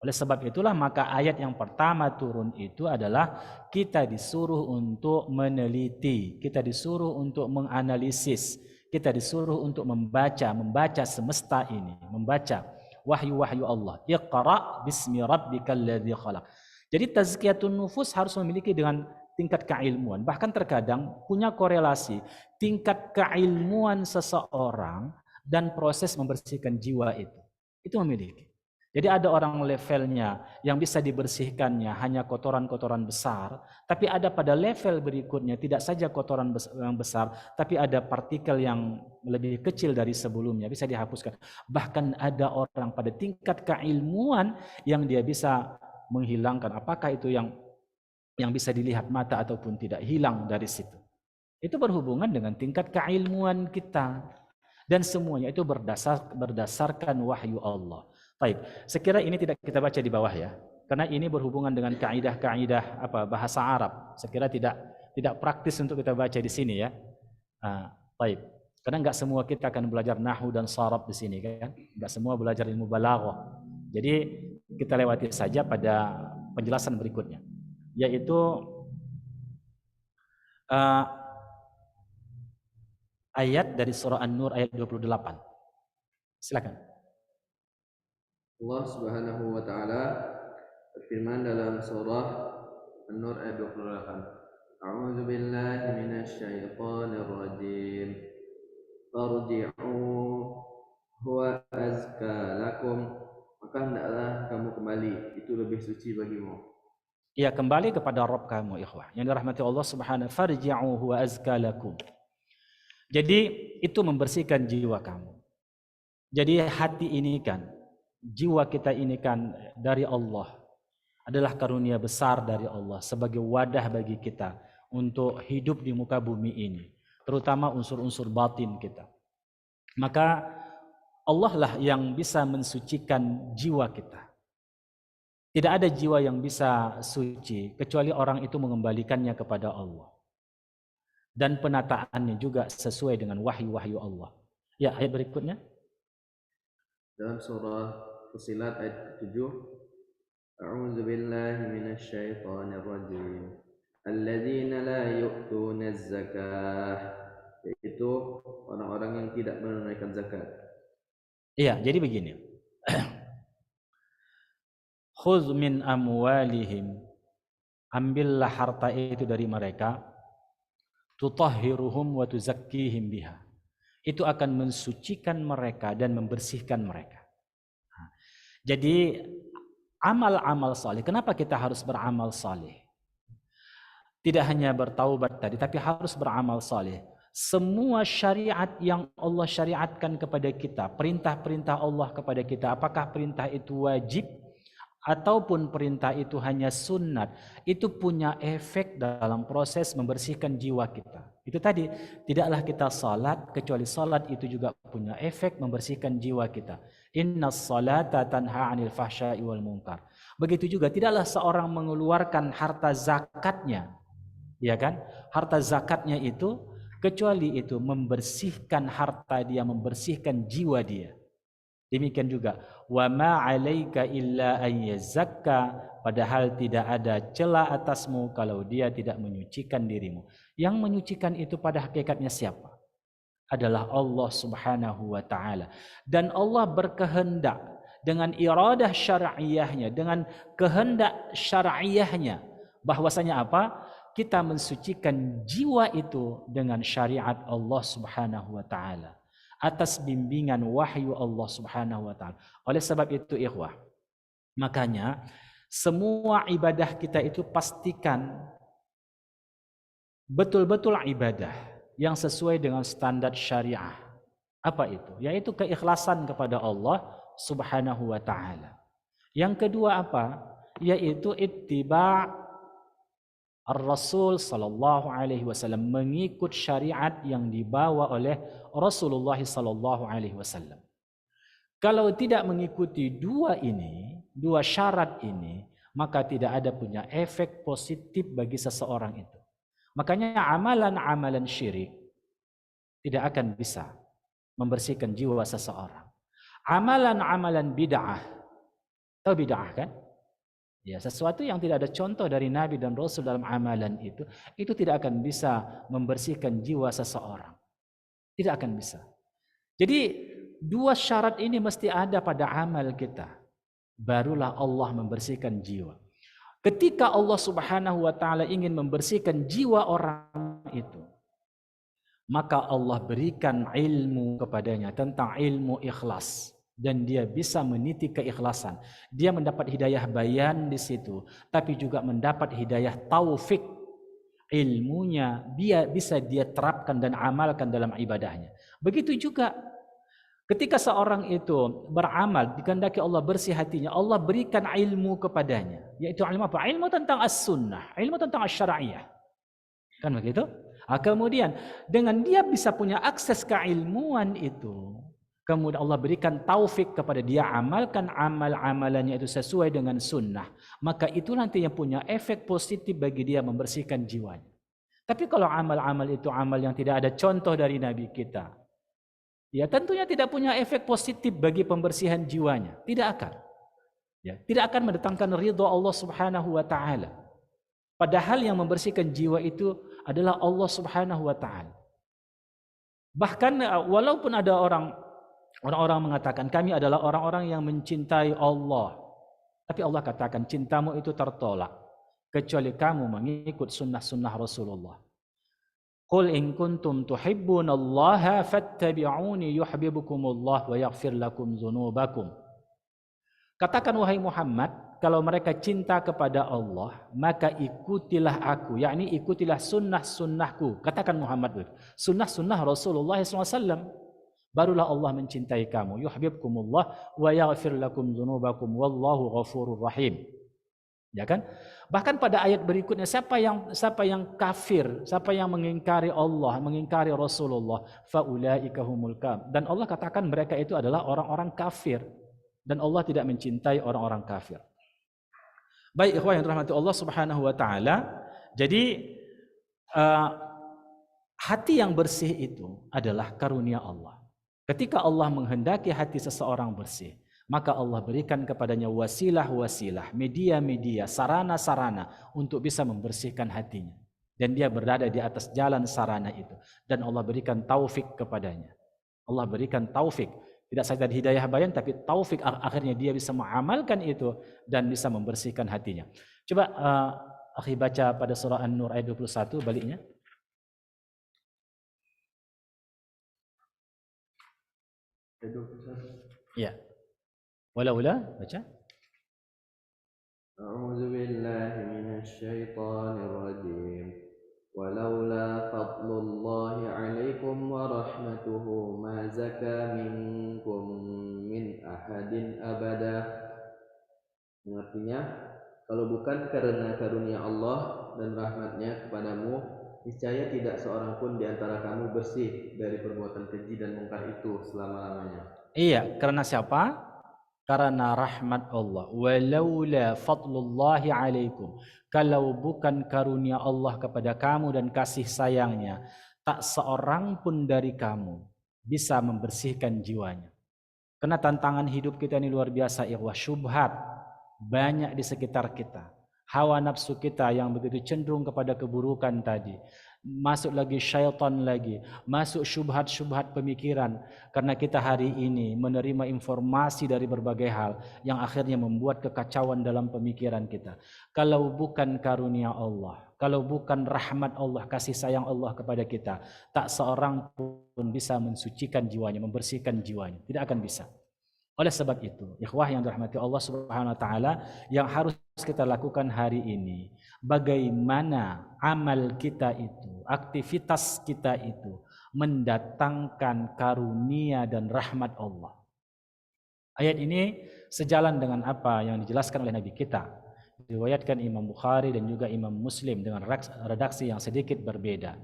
Oleh sebab itulah maka ayat yang pertama turun itu adalah kita disuruh untuk meneliti, kita disuruh untuk menganalisis, kita disuruh untuk membaca semesta ini, membaca wahyu-wahyu Allah. Iqra bismi rabbikal ladzi khalaq. Jadi tazkiyatun nufus harus memiliki dengan tingkat keilmuan. Bahkan terkadang punya korelasi tingkat keilmuan seseorang dan proses membersihkan jiwa itu. Itu memiliki. Jadi ada orang levelnya yang bisa dibersihkannya hanya kotoran-kotoran besar, tapi ada pada level berikutnya tidak saja kotoran yang besar, tapi ada partikel yang lebih kecil dari sebelumnya bisa dihapuskan. Bahkan ada orang pada tingkat keilmuan yang dia bisa menghilangkan, apakah itu yang bisa dilihat mata ataupun tidak, hilang dari situ. Itu berhubungan dengan tingkat keilmuan kita. Dan semuanya itu berdasarkan wahyu Allah. Baik, sekira ini tidak kita baca di bawah ya. Karena ini berhubungan dengan kaidah-kaidah bahasa Arab. Sekira tidak praktis untuk kita baca di sini ya. Baik. Karena enggak semua kita akan belajar nahwu dan sharaf di sini kan. Enggak semua belajar ilmu balaghah. Jadi kita lewati saja pada penjelasan berikutnya, yaitu ayat dari surah An-Nur ayat 28. Silakan. Allah Subhanahu wa taala berfirman dalam surah An-Nur ayat 28. A'udzu billahi minasyaitonir rajim. Farji'u huwa azka lakum. Maka hendaklah kamu kembali, itu lebih suci bagimu. Ya, kembali kepada Rabb kamu, ikhwah. Yang dirahmati Allah Subhanahu, farji'u huwa azka lakum. Jadi itu membersihkan jiwa kamu. Jadi hati ini kan, jiwa kita ini kan dari Allah, adalah karunia besar dari Allah sebagai wadah bagi kita untuk hidup di muka bumi ini, terutama unsur-unsur batin kita. Maka Allah lah yang bisa mensucikan jiwa kita. Tidak ada jiwa yang bisa suci kecuali orang itu mengembalikannya kepada Allah. Dan penataannya juga sesuai dengan wahyu-wahyu Allah. Ya, ayat berikutnya. Dalam surah Fussilat ayat 7, A'udzu billahi minasyaitonir rajim. Alladzina la yu'tuna zakah, yaitu orang-orang yang tidak menunaikan zakat. Iya, jadi begini. Khudz min amwalihim, ambillah harta itu dari mereka, tutahhiruhum wa tuzakkihim biha, itu akan mensucikan mereka dan membersihkan mereka. Jadi amal-amal saleh, kenapa kita harus beramal saleh? Tidak hanya bertaubat tadi, tapi harus beramal saleh. Semua syariat yang Allah syariatkan kepada kita, perintah-perintah Allah kepada kita, apakah perintah itu wajib ataupun perintah itu hanya sunnat, itu punya efek dalam proses membersihkan jiwa kita. Itu tadi, tidaklah kita salat kecuali salat itu juga punya efek membersihkan jiwa kita. Innas salata tanha 'anil fahsya'i wal munkar. Begitu juga tidaklah seorang mengeluarkan harta zakatnya, ya kan? Harta zakatnya itu kecuali itu membersihkan harta dia, membersihkan jiwa dia. Demikian juga wa ma 'alaika illa an yazakka, padahal tidak ada celah atasmu kalau dia tidak menyucikan dirimu. Yang menyucikan itu pada hakikatnya siapa? Adalah Allah Subhanahu wa taala. Dan Allah berkehendak dengan iradah syar'iyahnya, dengan kehendak syar'iyahnya, bahwasanya apa? Kita mensucikan jiwa itu dengan syariat Allah Subhanahu wa taala, atas bimbingan wahyu Allah Subhanahu wa taala. Oleh sebab itu ikhwah, makanya semua ibadah kita itu pastikan betul-betul ibadah yang sesuai dengan standar syariah. Apa itu? Yaitu keikhlasan kepada Allah Subhanahu wa taala. Yang kedua apa? Yaitu ittiba' Ar-Rasul sallallahu alaihi wasallam, mengikut syariat yang dibawa oleh Rasulullah sallallahu alaihi wasallam. Kalau tidak mengikuti dua syarat ini, maka tidak ada punya efek positif bagi seseorang itu. Makanya amalan-amalan syirik tidak akan bisa membersihkan jiwa seseorang. Amalan-amalan bid'ah, tahu bid'ah kan? Ya, sesuatu yang tidak ada contoh dari Nabi dan Rasul dalam amalan itu tidak akan bisa membersihkan jiwa seseorang. Tidak akan bisa. Jadi dua syarat ini mesti ada pada amal kita. Barulah Allah membersihkan jiwa. Ketika Allah Subhanahu wa taala ingin membersihkan jiwa orang itu, maka Allah berikan ilmu kepadanya tentang ilmu ikhlas. Dan dia bisa meniti keikhlasan. Dia mendapat hidayah bayan di situ, tapi juga mendapat hidayah taufik. Ilmunya dia bisa dia terapkan dan amalkan dalam ibadahnya. Begitu juga ketika seorang itu beramal, dikehendaki Allah bersih hatinya, Allah berikan ilmu kepadanya. Yaitu ilmu apa? Ilmu tentang as-sunnah, ilmu tentang as-syara'iyah. Kan begitu? Kemudian dengan dia bisa punya akses keilmuan itu, kemudian Allah berikan taufik kepada dia amalkan amal-amalannya itu sesuai dengan sunnah. Maka itu nanti yang punya efek positif bagi dia membersihkan jiwanya. Tapi kalau amal-amal itu amal yang tidak ada contoh dari Nabi kita, ya tentunya tidak punya efek positif bagi pembersihan jiwanya. Tidak akan. Ya, tidak akan mendatangkan ridha Allah Subhanahu wa taala. Padahal yang membersihkan jiwa itu adalah Allah Subhanahu wa taala. Bahkan walaupun ada orang-orang mengatakan kami adalah orang-orang yang mencintai Allah, tapi Allah katakan cintamu itu tertolak kecuali kamu mengikut sunnah-sunnah Rasulullah. Qul in kuntum tuhibbunallaha fattabi'uni yuhibbukumullah wa yaghfir lakum dzunubakum. Katakan wahai Muhammad, kalau mereka cinta kepada Allah, maka ikutilah aku, yakni ikutilah sunnah-sunnahku. Katakan Muhammad, sunnah-sunnah Rasulullah SAW. Barulah Allah mencintai kamu. Yuhibbukumullah wa yaghfir lakum dzunubakum wallahu ghafurur rahim. Ya kan? Bahkan pada ayat berikutnya siapa yang kafir, siapa yang mengingkari Allah, mengingkari Rasulullah, faulaika humul kafir. Dan Allah katakan mereka itu adalah orang-orang kafir dan Allah tidak mencintai orang-orang kafir. Baik ikhwah yang dirahmati Allah Subhanahu wa taala. Jadi hati yang bersih itu adalah karunia Allah. Ketika Allah menghendaki hati seseorang bersih, maka Allah berikan kepadanya wasilah-wasilah, media-media, sarana-sarana untuk bisa membersihkan hatinya. Dan dia berada di atas jalan sarana itu. Dan Allah berikan taufik kepadanya. Allah berikan taufik. Tidak saja hidayah bayan, tapi taufik akhirnya dia bisa mengamalkan itu dan bisa membersihkan hatinya. Coba akhi baca pada surah An-Nur ayat 21 baliknya. Ya. Walaula baca. A'udzu billahi minasy syaithanir rajim. Walaula fadlullahi 'alaikum wa rahmatuhu ma zaka minkum min ahadin abada. Artinya, kalau bukan karena karunia Allah dan rahmatnya kepadamu, niscaya tidak seorang pun di antara kamu bersih dari perbuatan keji dan mungkar itu selama-lamanya. Iya, karena siapa? Karena rahmat Allah. Walaula fadlullahi alaikum. Kalau bukan karunia Allah kepada kamu dan kasih sayangnya, tak seorang pun dari kamu bisa membersihkan jiwanya. Karena tantangan hidup kita ini luar biasa, ikhwah. Syubhat banyak di sekitar kita. Hawa nafsu kita yang begitu cenderung kepada keburukan tadi. Masuk lagi syaitan lagi, masuk syubhat-syubhat pemikiran, karena kita hari ini menerima informasi dari berbagai hal yang akhirnya membuat kekacauan dalam pemikiran kita. Kalau bukan karunia Allah, kalau bukan rahmat Allah, kasih sayang Allah kepada kita, tak seorang pun bisa mensucikan jiwanya, membersihkan jiwanya, tidak akan bisa. Oleh sebab itu, ikhwah yang dirahmati Allah Subhanahu wa taala, yang harus kita lakukan hari ini, bagaimana amal kita itu, aktivitas kita itu mendatangkan karunia dan rahmat Allah. Ayat ini sejalan dengan apa yang dijelaskan oleh Nabi kita. Diriwayatkan Imam Bukhari dan juga Imam Muslim dengan redaksi yang sedikit berbeda.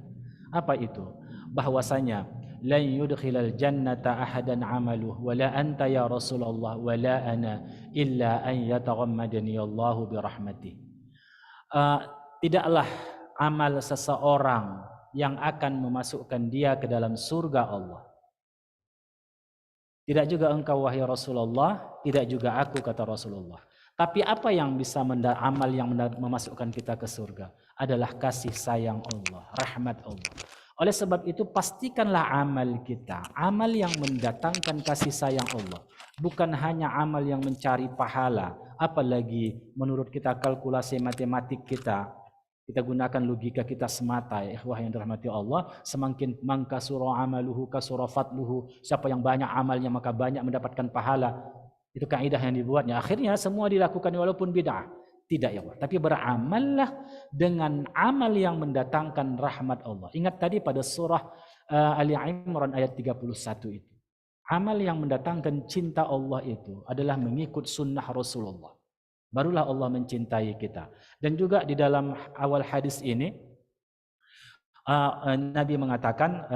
Apa itu? Bahwasanya lan yudkhilal jannata ahadan amaluh wala anta ya Rasulullah wala ana illa an yataghammadani Allahu birahmatih. Tidaklah amal seseorang yang akan memasukkan dia ke dalam surga Allah. Tidak juga engkau wahai Rasulullah, tidak juga aku kata Rasulullah. Tapi apa yang bisa amal yang memasukkan kita ke surga adalah kasih sayang Allah, rahmat Allah. Oleh sebab itu pastikanlah amal kita, amal yang mendatangkan kasih sayang Allah. Bukan hanya amal yang mencari pahala, apalagi menurut kita kalkulasi matematik kita gunakan logika kita semata, ya ikhwah yang dirahmati Allah. Semakin mangkasura amaluhu kasura fadluhu, siapa yang banyak amalnya maka banyak mendapatkan pahala. Itu kaidah yang dibuatnya. Akhirnya semua dilakukan walaupun bid'ah. Tidak ya Allah, tapi beramallah dengan amal yang mendatangkan rahmat Allah. Ingat tadi pada surah Ali Imran ayat 31 itu. Amal yang mendatangkan cinta Allah itu adalah mengikut sunnah Rasulullah. Barulah Allah mencintai kita. Dan juga di dalam awal hadis ini Nabi mengatakan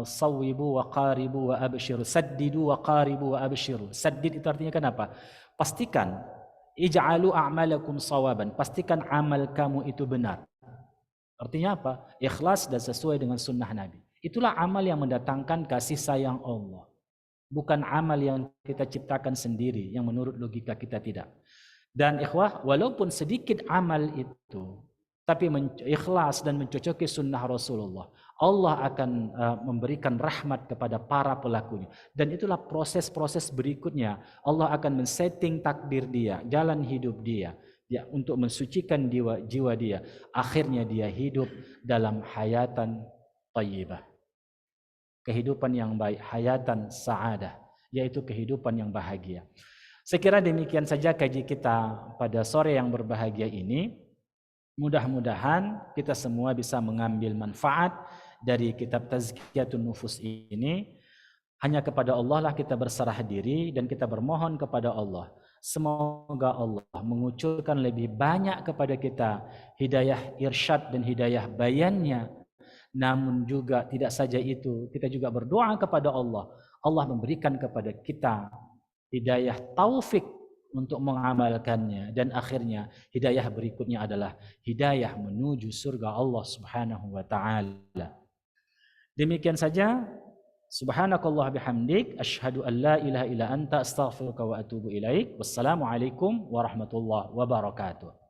sawibu wa qaribu wa abshiru, saddidu wa qaribu wa abshiru. Saddid itu artinya kenapa? Pastikan, ij'alu a'malakum sawaban, pastikan amal kamu itu benar. Artinya apa? Ikhlas dan sesuai dengan sunnah Nabi. Itulah amal yang mendatangkan kasih sayang Allah. Bukan amal yang kita ciptakan sendiri, yang menurut logika kita tidak. Dan ikhwah, walaupun sedikit amal itu, tapi ikhlas dan mencocoki sunnah Rasulullah, Allah akan memberikan rahmat kepada para pelakunya. Dan itulah proses-proses berikutnya. Allah akan men-setting takdir dia, jalan hidup dia, ya, untuk mensucikan jiwa dia. Akhirnya dia hidup dalam hayatan thayyibah. Kehidupan yang baik, hayatan sa'adah, yaitu kehidupan yang bahagia. Saya kira demikian saja kaji kita pada sore yang berbahagia ini. Mudah-mudahan kita semua bisa mengambil manfaat dari kitab Tazkiyatun Nufus ini. Hanya kepada Allah lah kita berserah diri dan kita bermohon kepada Allah. Semoga Allah mengucurkan lebih banyak kepada kita hidayah irsyad dan hidayah bayannya. Namun juga tidak saja itu, kita juga berdoa kepada Allah. Allah memberikan kepada kita hidayah taufik untuk mengamalkannya, dan akhirnya hidayah berikutnya adalah hidayah menuju surga Allah Subhanahu wa taala. Demikian saja. Subhanakallah bihamdik, asyhadu an la ilaha illa anta, astaghfiruka wa atubu ilaik. Wassalamualaikum warahmatullahi wabarakatuh.